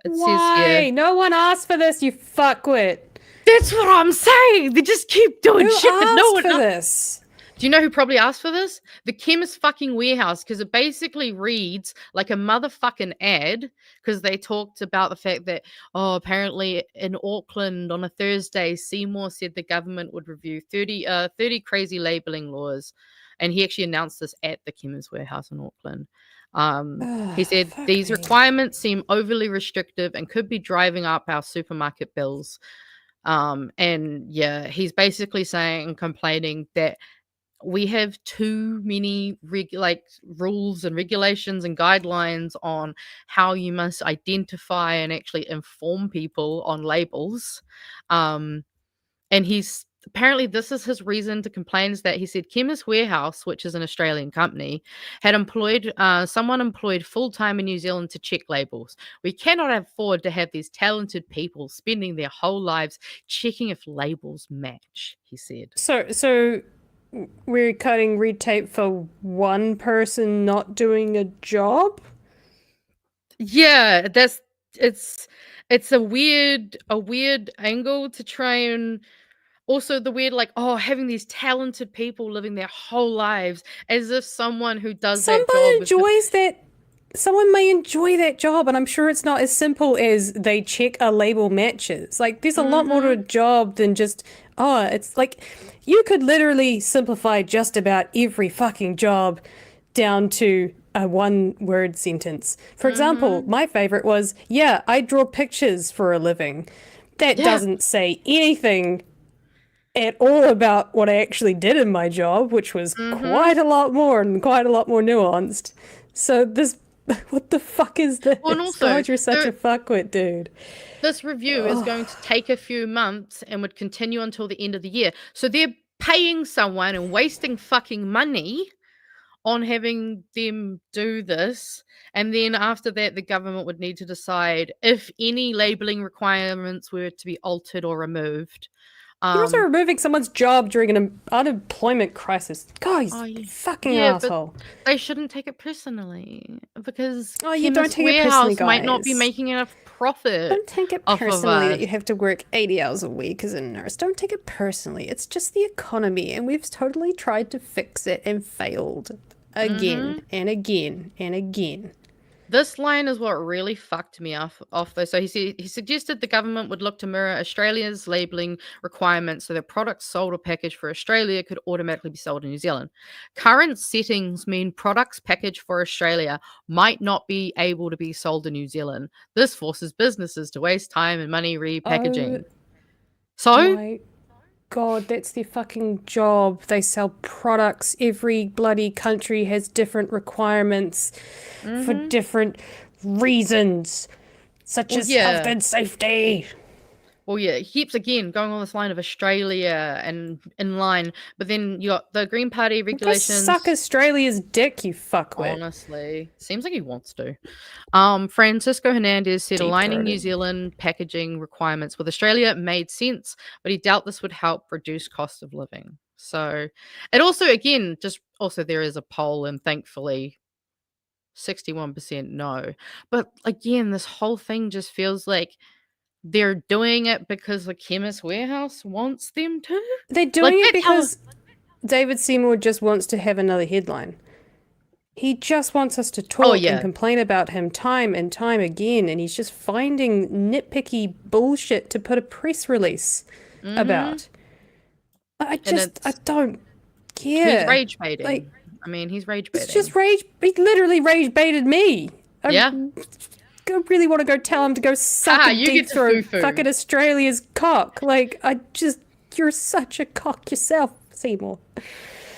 it says here. No one asked for this, you fuckwit. That's what I'm saying. They just keep doing shit that no one asked for this. Do you know who probably asked for this? The Chemist fucking Warehouse, because it basically reads like a motherfucking ad, because they talked about the fact that, apparently in Auckland on a Thursday, Seymour said the government would review 30 crazy labeling laws. And he actually announced this at the Chemist Warehouse in Auckland. He said, these requirements seem overly restrictive and could be driving up our supermarket bills. And yeah, he's basically saying, complaining that we have too many rules and regulations and guidelines on how you must identify and actually inform people on labels. And he's apparently, this is his reason to complain, is that he said Chemist Warehouse, which is an Australian company, had employed someone employed full-time in New Zealand to check labels. We cannot afford to have these talented people spending their whole lives checking if labels match, he said. So we're cutting red tape for one person not doing a job? Yeah, it's a weird angle to try and also the weird having these talented people living their whole lives as if someone who does that job someone may enjoy that job, and I'm sure it's not as simple as they check a label matches. Like, there's a lot more to a job than just, it's like, you could literally simplify just about every fucking job down to a one-word sentence. For example, my favorite was, I draw pictures for a living. That doesn't say anything at all about what I actually did in my job, which was quite a lot more nuanced. So this, what the fuck is this? Well, and also, God, you're such a fuckwit, dude. This review is going to take a few months and would continue until the end of the year. So they're paying someone and wasting fucking money on having them do this. And then after that, the government would need to decide if any labeling requirements were to be altered or removed. You're also removing someone's job during an unemployment crisis. God, he's fucking asshole. But they shouldn't take it personally because you don't take it personally, guys. Might not be making enough profit. Don't take it personally that you have to work 80 hours a week as a nurse. Don't take it personally. It's just the economy, and we've totally tried to fix it and failed again and again and again. This line is what really fucked me off though. So he suggested the government would look to mirror Australia's labelling requirements so that products sold or packaged for Australia could automatically be sold in New Zealand. Current settings mean products packaged for Australia might not be able to be sold in New Zealand. This forces businesses to waste time and money repackaging. My God, that's their fucking job. They sell products. Every bloody country has different requirements for different reasons, such as health and safety. Well, yeah, he keeps again going on this line of Australia and in line, but then you got the Green Party regulations. Suck Australia's dick, you fuckwit. Honestly, seems like he wants to. Francisco Hernandez said aligning New Zealand packaging requirements with Australia made sense, but he doubt this would help reduce cost of living. So, it also again there is a poll, and thankfully 61% no. But again, this whole thing just feels like they're doing it because the Chemist Warehouse wants them to. They're doing it because David Seymour just wants to have another headline. He just wants us to talk and complain about him time and time again, and he's just finding nitpicky bullshit to put a press release about. I don't care. He's rage baiting. He's rage baiting. It's just rage. He literally rage baited me. I really want to go tell him to go suck a deep throat fucking Australia's cock. You're such a cock yourself, Seymour.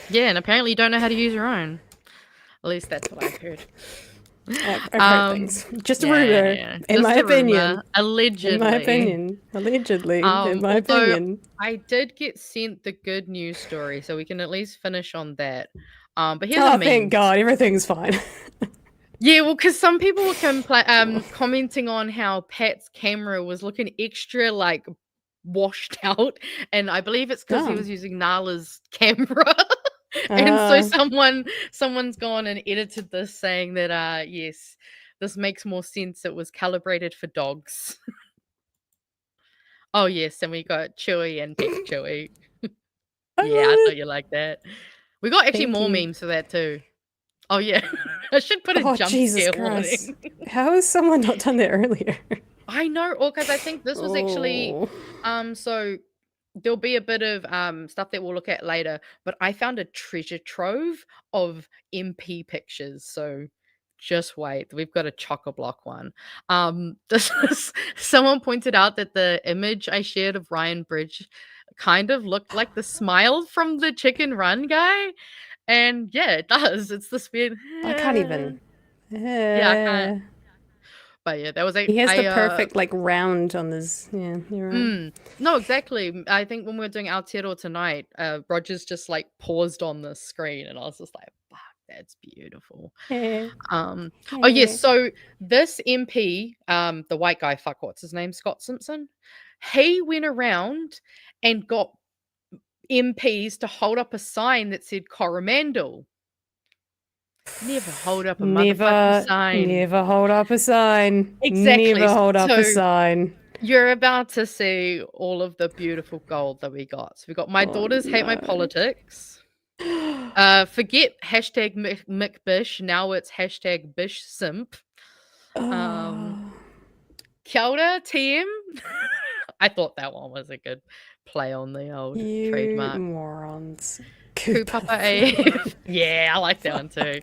Yeah, and apparently you don't know how to use your own. At least that's what I've heard. I've heard things. Just a rumor, in my opinion. Allegedly. In my opinion. Allegedly, in my opinion. I did get sent the good news story, so we can at least finish on that. But here's a meme. Thank God, everything's fine. Yeah, well, because some people were commenting on how Pat's camera was looking extra washed out, and I believe it's because he was using Nala's camera. And so someone's gone and edited this saying that yes, this makes more sense. It was calibrated for dogs. Oh yes, and we got Chewie and Pet Chewie. Yeah, I thought you liked that. We got actually more memes for that too. Oh yeah, I should put a jump scare warning. How has someone not done that earlier? I know, because I think this was actually so there'll be a bit of stuff that we'll look at later, but I found a treasure trove of MP pictures, so just wait. We've got a chock-a-block one. Someone pointed out that the image I shared of Ryan Bridge kind of looked like the smile from the Chicken Run guy. And yeah, it does. It's the spin. I can't even. Yeah, I can't. But yeah, that was he has the perfect round on his. Yeah, you're right. No, exactly. I think when we were doing Aotearoa tonight, Rogers just paused on the screen, and I was just like, "Fuck, that's beautiful." Oh yes, so this MP, the white guy, what's his name, Scott Simpson, he went around and got MPs to hold up a sign that said Coromandel. Never hold up a motherfucking sign. Never hold up a sign. Exactly. Never hold up a sign. You're about to see all of the beautiful gold that we got. So we got My Daughters Hate My Politics. Forget hashtag McBish. Now it's hashtag Bish Simp. Kia ora, TM. I thought that one was a good play on the old trademark. Morons. Kupapa AF. Yeah, I like that one too.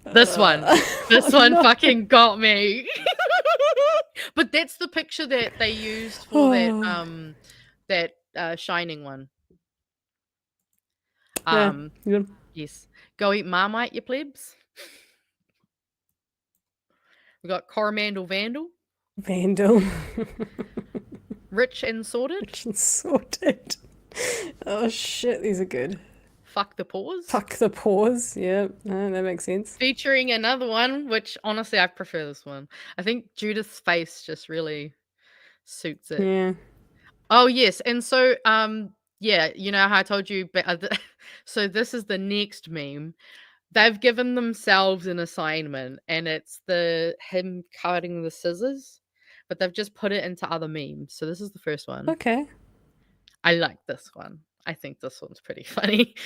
This one fucking got me. But that's the picture that they used for that Shining one. Yes. Go eat Marmite, you plebs. We got Coromandel Vandal. Rich and sorted. Oh shit, these are good. Fuck the Paws. Yeah, that makes sense. Featuring another one, which honestly I prefer this one. I think Judith's face just really suits it. Yeah. Oh yes, and so yeah, you know how I told you. So this is the next meme. They've given themselves an assignment, and it's him cutting the scissors, but they've just put it into other memes. So this is the first one. Okay. I like this one. I think this one's pretty funny.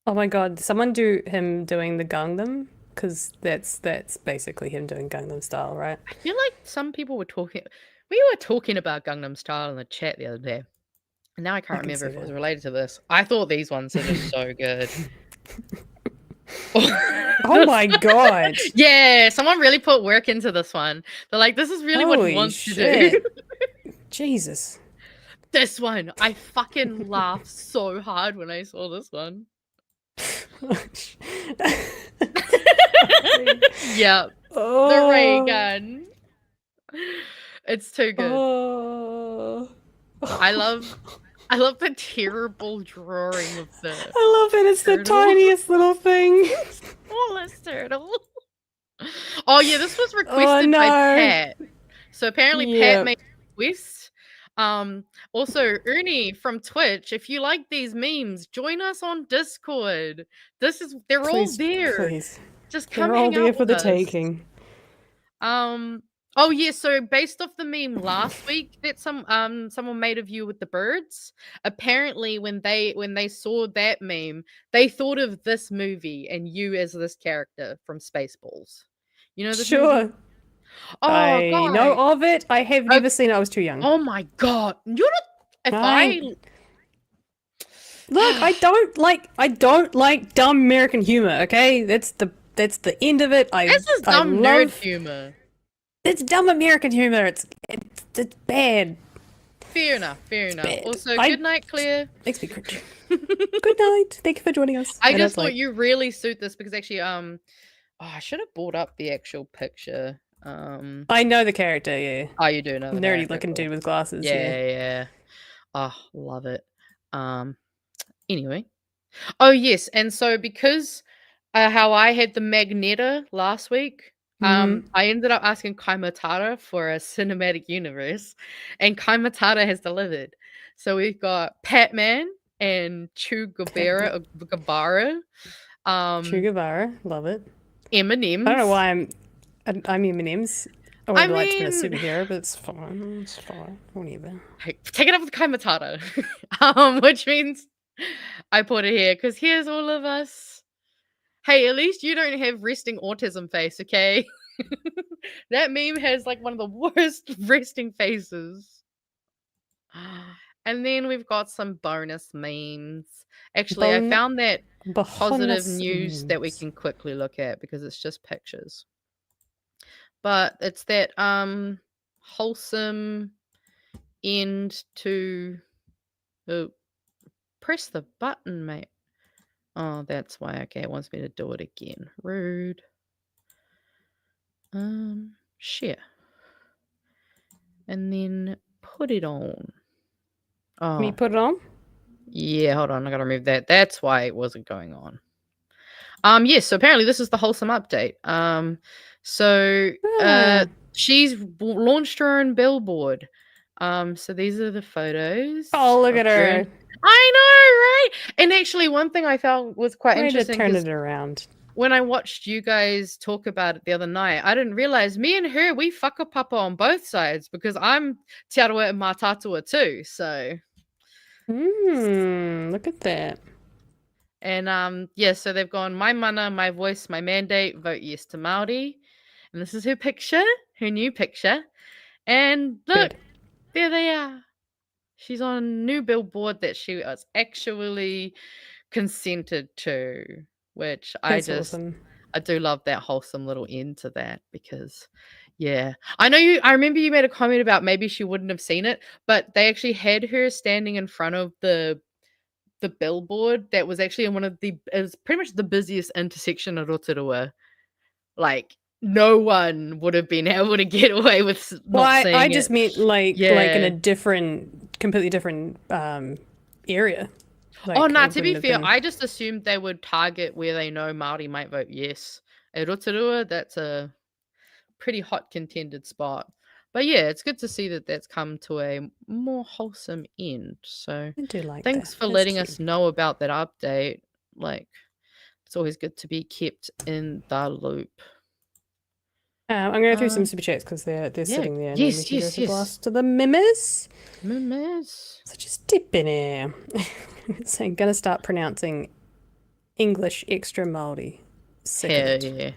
Oh my god, someone do him doing the Gangnam because that's basically him doing Gangnam Style, right? I feel like some people were talking. We were talking about Gangnam Style in the chat the other day. And now I can't can remember see if it was that. related to this. I thought these ones are just so good. Oh my god! Yeah, someone really put work into this one. They're like, this is really what he Holy wants to do. shit. Jesus. This one, I fucking laughed so hard when I saw this one. Yep, the ray gun. It's too good. Oh. I love the terrible drawing of the I love it. It's the turtle. tiniest little thing. Smallest turtle. Oh yeah, this was requested by Pat. So apparently Pat made a request. Also Ernie from Twitch, if you like these memes, join us on Discord. They're all there. Please. Just come They're all hang there out for with the us. taking. Oh yeah, so based off the meme last week that someone made of you with the birds, apparently when they saw that meme, they thought of this movie and you as this character from Spaceballs. You know this movie? Oh, I God. know of it. I have never seen it. I was too young. Oh my god. You're not Look, I don't like dumb American humor, okay? That's the end of it. This is dumb nerd humor. It's dumb American humor. It's bad. Fair enough. bad. Also, good night, Claire. Makes me cringe. Good night. Thank you for joining us. I just thought you really suit this because actually, I should have brought up the actual picture. I know the character, yeah. Oh, you do know the Nerdy character, looking cool. dude with glasses. Yeah. Oh, love it. Anyway. Oh yes, and so because how I had the Magenta last week, I ended up asking Kai Matara for a cinematic universe, and Kai Matara has delivered. So we've got Patman and Chewie Guevara. Chewie Guevara, love it. M&M's. I don't know why I'm M&M's. I would like to be a superhero, but it's fine. It's fine. Whatever. Hey, take it up with Kai Matara. Which means I put it here because here's all of us. Hey, at least you don't have resting autism face, okay? That meme has like one of the worst resting faces. And then we've got some bonus memes. Actually, I found that positive news that we can quickly look at because it's just pictures. But it's that wholesome end to press the button, mate. Oh, that's why. Okay, it wants me to do it again. Rude. Share. And then put it on. Oh. Me put it on? Yeah, hold on. I gotta remove that. That's why it wasn't going on. Yes, so apparently this is the wholesome update. She's launched her own billboard. So these are the photos. Oh, look at her. I know, right? And actually, one thing I found was quite interesting. To turn it around. When I watched you guys talk about it the other night, I didn't realize me and her, we whakapapa on both sides because I'm Te Arawa and Mātātua too. So, look at that. And so they've gone my mana, my voice, my mandate, vote yes to Māori. And this is her picture, her new picture. And look, there they are. She's on a new billboard that she was actually consented to, which That's awesome. I do love that wholesome little end to that because, yeah. I remember you made a comment about maybe she wouldn't have seen it, but they actually had her standing in front of the billboard that was actually in it was pretty much the busiest intersection of Rotorua. Like, no one would have been able to get away with not seeing it. I just meant like in a completely different area. Like, to be fair, I just assumed they would target where they know Māori might vote yes. At Rotorua, that's a pretty hot contended spot. But yeah, it's good to see that that's come to a more wholesome end. So I do like thanks for That's letting cute. us know about that update. Like, it's always good to be kept in the loop. I'm going to go through some super chats because they're sitting there. And Yes, then we can yes, go yes. blast to the memes. Memes. So just dip in here. Saying, gonna start pronouncing English extra Māori. Sick of Hell it. yeah.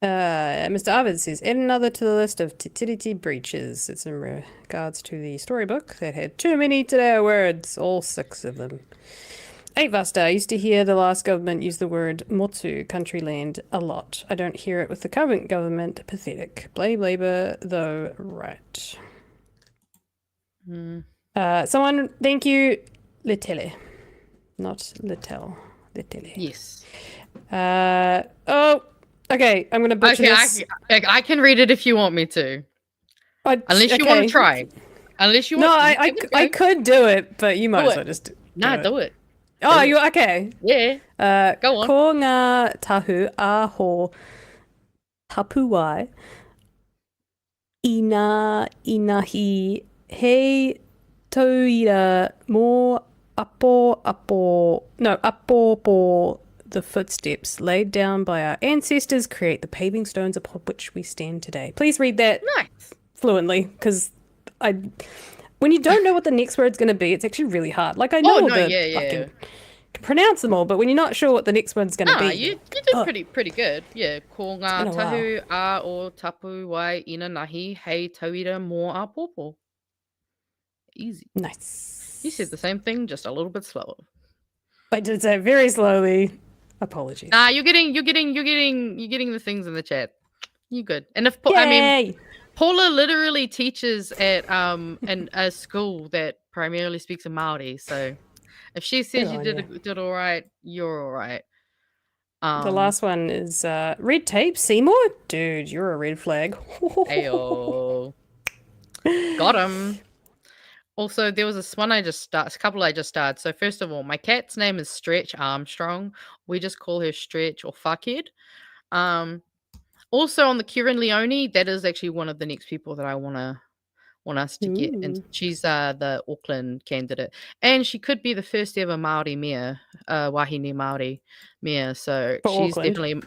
Mr. Arvid says, add another to the list of Tiriti breaches. It's in regards to the storybook that had too many Te Reo words, all 6 of them. 8 Vasta, I used to hear the last government use the word motu, country land, a lot. I don't hear it with the current government. Pathetic. Blame Labour, though, right. Someone, thank you, Letele. Not Letele. Letele. Yes. Okay, I'm going to butcher this. I can read it if you want me to. Unless you want to try. Unless you want to. I could do it, but you might as well just do it. Oh, you okay? Yeah. Go on. Ko ngā tahu aho tapuai inahi hei tauira mō apo the footsteps laid down by our ancestors create the paving stones upon which we stand today. Please read that fluently, because when you don't know what the next word's going to be, it's actually really hard. Like I know I can pronounce them all, but when you're not sure what the next one's going to be, you did pretty good. Yeah. Ko ngā tahu a o tapu wai ina nahi hei tauira mō a popo. Easy. Nice. You said the same thing, just a little bit slower. I did say it very slowly. Apologies. Nah, you're getting the things in the chat. You good. And if Paula literally teaches at a school that primarily speaks in Māori, so if she says you did all right, you're all right. The last one is red tape. Seymour, dude, you're a red flag. Ayo. Got him. Also, there was a couple I just started. So first of all, my cat's name is Stretch Armstrong. We just call her Stretch or Fuckhead. Also on the Kieran Leone, that is actually one of the next people that I want us to get, and she's the Auckland candidate, and she could be the first ever Māori mayor, wahine Māori mayor. So she's Auckland.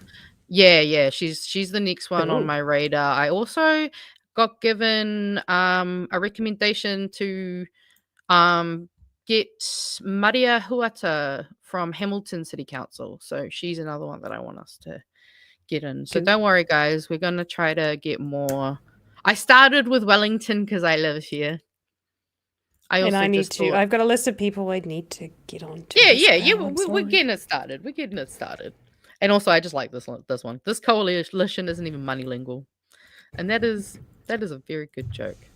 Definitely, she's the next one on my radar. I also got given a recommendation to get Maria Huata from Hamilton City Council. So she's another one that I want us to get in. So don't worry, guys. We're going to try to get more. I started with Wellington because I live here. I've got a list of people I need to get on to. We're getting it started. And also, I just like this one. This coalition isn't even monolingual. And that is a very good joke.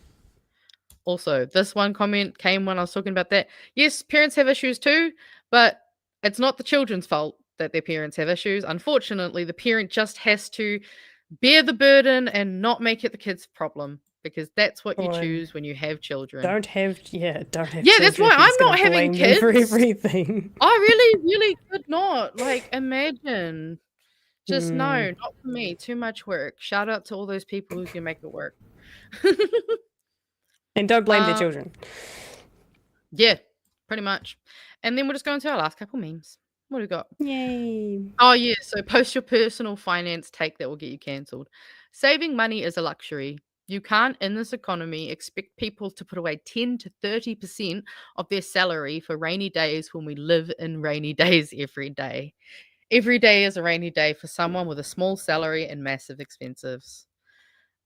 Also, this one comment came when I was talking about that. Yes, parents have issues too, but it's not the children's fault that their parents have issues. Unfortunately, the parent just has to bear the burden and not make it the kid's problem, because that's what you choose when you have children. Don't have Yeah, children that's why I'm not having kids. For everything. I really could not. Like, imagine. Just no, not for me. Too much work. Shout out to all those people who can make it work. And don't blame their children. Yeah, pretty much. And then we'll just go into our last couple memes. What do we got? Yay. Oh, yeah. So post your personal finance take that will get you cancelled. Saving money is a luxury. You can't, in this economy, expect people to put away 10 to 30% of their salary for rainy days when we live in rainy days every day. Every day is a rainy day for someone with a small salary and massive expenses.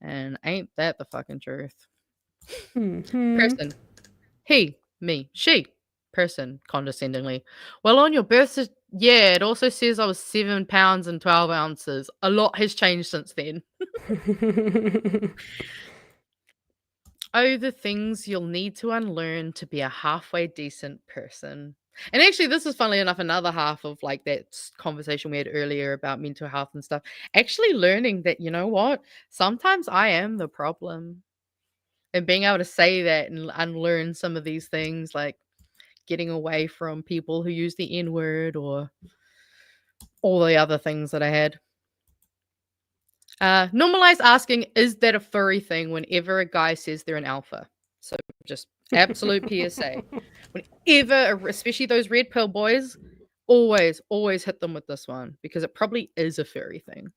And ain't that the fucking truth? Person. He, me, she. Person, condescendingly. Well, on your birth it also says I was 7 pounds and 12 ounces. A lot has changed since then. Oh, the things you'll need to unlearn to be a halfway decent person. And actually, this is funnily enough another half of like that conversation we had earlier about mental health and stuff. Actually learning that, you know what? Sometimes I am the problem. And being able to say that and unlearn some of these things, like getting away from people who use the N-word or all the other things that I had. Normalize asking, is that a furry thing, whenever a guy says they're an alpha? So just absolute PSA. Whenever, especially those red pill boys, always hit them with this one, because it probably is a furry thing.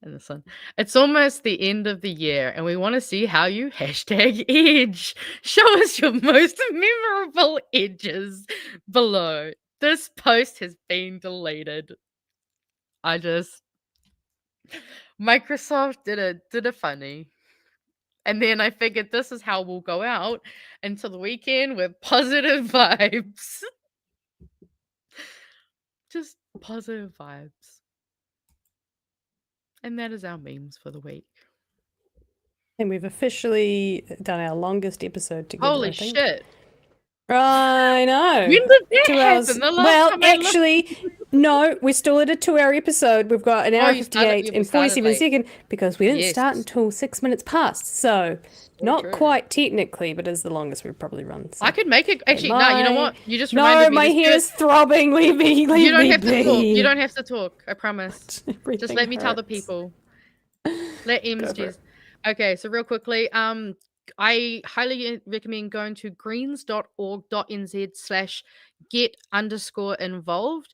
And this one. It's almost the end of the year, and we want to see how you #edge. Show us your most memorable edges below. This post has been deleted. Microsoft did a funny. And then I figured this is how we'll go out into the weekend with positive vibes. Just positive vibes. And that is our memes for the week. And we've officially done our longest episode together. Holy I think. shit. I know. When did that 2 happen? hours. The last Well, time I looked- actually, no, we're still at a 2-hour episode. We've got an hour you started- 58 yeah, we and started 47 late. seconds because we didn't Yes. start until 6 minutes past. So, not true. quite technically, but it's the longest we've probably run. So. I could make it. Actually, no, you know what? You just reminded No, me. my just do hair it. is throbbing. Leave me. Leave You don't me have to talk. be. You don't have to talk. I promise. Just Everything let me tell the hurts. people. Let Ems Go for just. Okay, so real quickly, I highly recommend going to greens.org.nz/get_involved.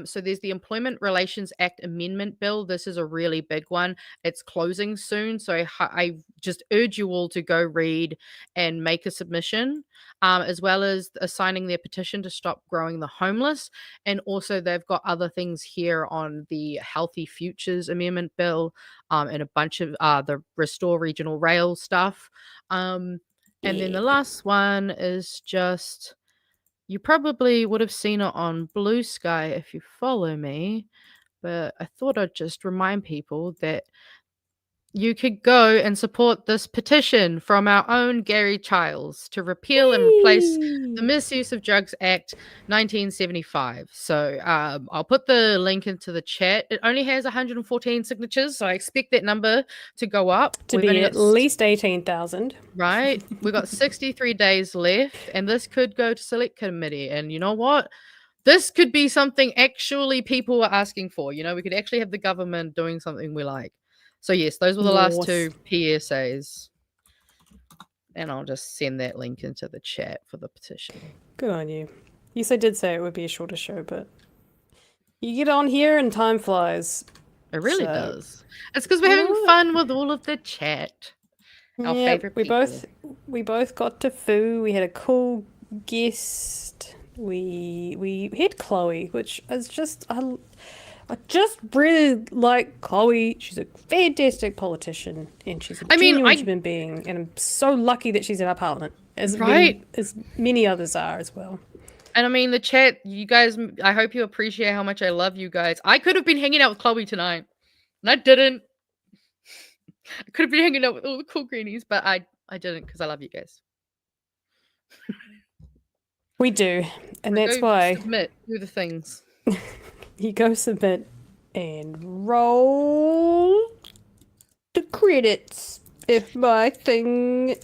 So there's the Employment Relations Act Amendment Bill. This is a really big one. It's closing soon, so I just urge you all to go read and make a submission, as well as assigning their petition to stop growing the homeless. And also they've got other things here on the Healthy Futures Amendment Bill, and a bunch of the Restore Regional Rail stuff. And then the last one is just, you probably would have seen it on Blue Sky if you follow me, but I thought I'd just remind people that you could go and support this petition from our own Gary Childs to repeal and replace the Misuse of Drugs Act 1975. So I'll put the link into the chat. It only has 114 signatures, so I expect that number to go up. To We've only be at got least 18,000. Right. We've got 63 days left, and this could go to select committee. And you know what? This could be something actually people are asking for. You know, we could actually have the government doing something we like. So yes, those were the last two PSAs. And I'll just send that link into the chat for the petition. Good on you. Yes, I did say it would be a shorter show, but you get on here and time flies. It really So- does. It's because we're having fun with all of the chat. Our Yep, favorite we people. we both got to Foo. We had a cool guest. We had Chloe, which is just I just really like Chloe. She's a fantastic politician, and she's a genuine human being. And I'm so lucky that she's in our parliament, as many others are as well. And I mean, the chat, you guys, I hope you appreciate how much I love you guys. I could have been hanging out with Chloe tonight, and I didn't. I could have been hanging out with all the cool greenies, but I didn't because I love you guys. We do, and So that's go why submit, do the things. you go submit and roll the credits if my thing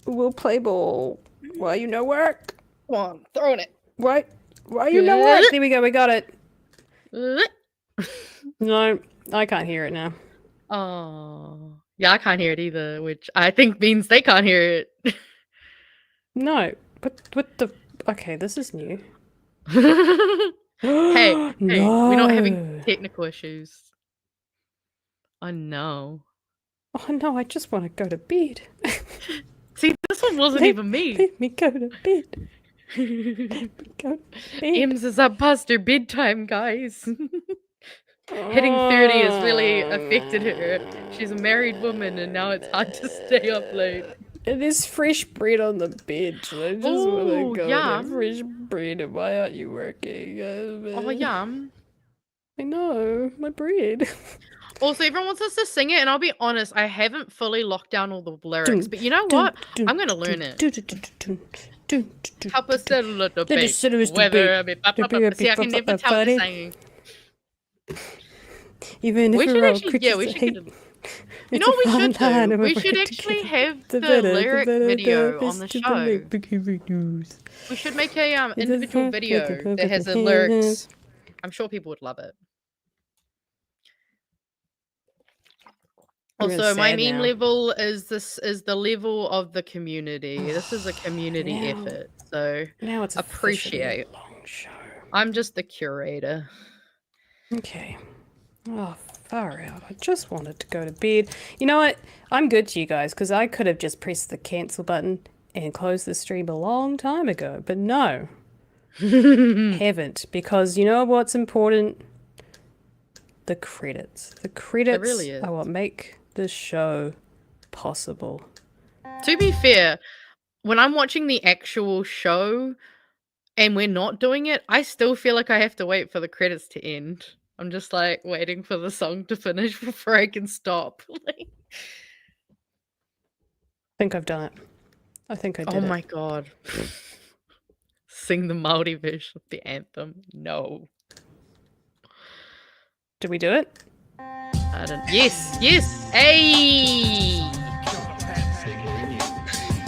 will play ball while you no work. Come on, throwing it. Why you no work? There we go, we got it. Oh, No, I can't hear it now. yeah, I can't hear it either, which I think means they can't hear it. No, what the? Okay, this is new. hey, we're not having No. technical issues. Oh no. Oh no, I just want to go to bed. See, this one wasn't even me. Let me go to bed. Go to bed. Ems is up past her bedtime, guys. Hitting 30 has really affected her. She's a married woman, and now it's hard to stay up late. And there's fresh bread on the bench. I just want Ooh, to go yum. get fresh bread. And why aren't you working? Oh, yum. I know, my bread. Also, everyone wants us to sing it, and I'll be honest, I haven't fully locked down all the lyrics, but you know what? I'm going to learn it. Help us a little bit. Whether see, I can never tell what they're saying. Even if We should we're all actually, yeah, we creatures should of get hate, You know it's what we a should fun line do? and We we're should working actually together. have the lyric video on the show. News. We should make a It's a individual fun video video that has the for the lyrics. I'm sure people would love it. You're Also, my sad meme now. level is the level of the community. This is a community Now- effort, so Now it's officially a appreciate. long show. I'm just the curator. Okay. Oh, far out. I just wanted to go to bed. You know what? I'm good to you guys because I could have just pressed the cancel button and closed the stream a long time ago. But no, haven't. Because you know what's important? the credits. The credits really is. are what make this show possible. To be fair, when I'm watching the actual show and we're not doing it, I still feel like I have to wait for the credits to end. I'm just like waiting for the song to finish before I can stop. I think I've done it. I think I did Oh it. my god. Sing the Māori version of the anthem. No. Did we do it? I don't. Yes, yes. Hey.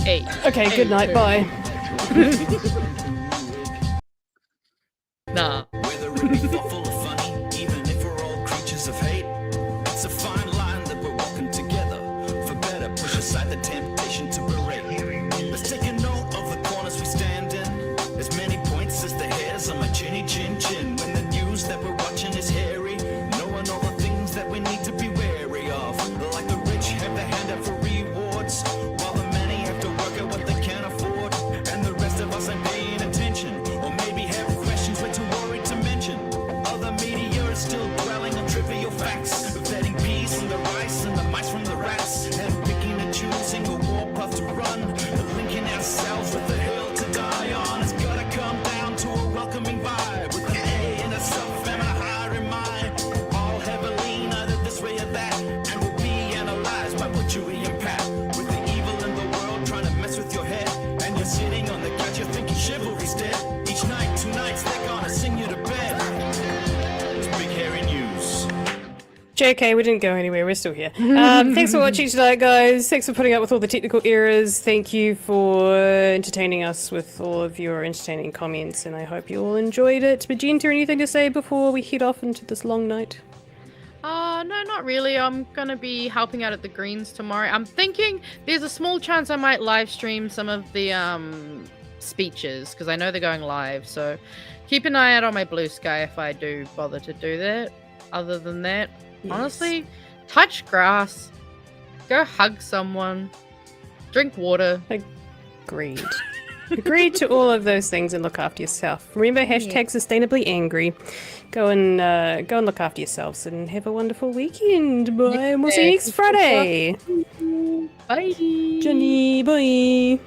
Hey. Okay, good night. Bye. Nah. Whether it be thoughtful or funny, even if we're all creatures of hate, it's a fine line that we're walking together. For better, push aside the temptation to berate. Let's take a note of the corners we stand in. As many points as the hairs on my chinny chin chin. When the news that we're watching is hairy, knowing all the things that we need to be wary of. Like the rich have the hand out for rewards, while the many have to work out what they can afford. And the rest of us ain't paying attention, or maybe have questions we're too worried to mention. Other media is still dwelling on trivial facts, vetting peas from the rice and the mice from the rats, and picking and choosing a warpath to run, linking ourselves with the hill to die on. It's gotta come down to a welcoming vibe, with an A and a sub and a higher in mind. All have a lean either this way or that, and will be analyzed by what Chewie and Pat. With the evil in the world trying to mess with your head, and you're sitting on the couch, you're thinking chivalry's dead. Each night, 2 nights, they're gonna sing you to bed. It's Big Hairy News. JK, we didn't go anywhere. We're still here. Thanks for watching tonight, guys. Thanks for putting up with all the technical errors. Thank you for entertaining us with all of your entertaining comments, and I hope you all enjoyed it. Magenta, anything to say before we head off into this long night? No, not really. I'm gonna be helping out at the Greens tomorrow. I'm thinking there's a small chance I might live stream some of the speeches, because I know they're going live. So keep an eye out on my Blue Sky if I do bother to do that. Other than that, honestly, touch grass, go hug someone, drink water. Agreed. Agreed to all of those things, and look after yourself. Remember, hashtag sustainably angry. Go and look after yourselves and have a wonderful weekend. Bye. And we'll see you next Friday. Bye. Jenny, bye.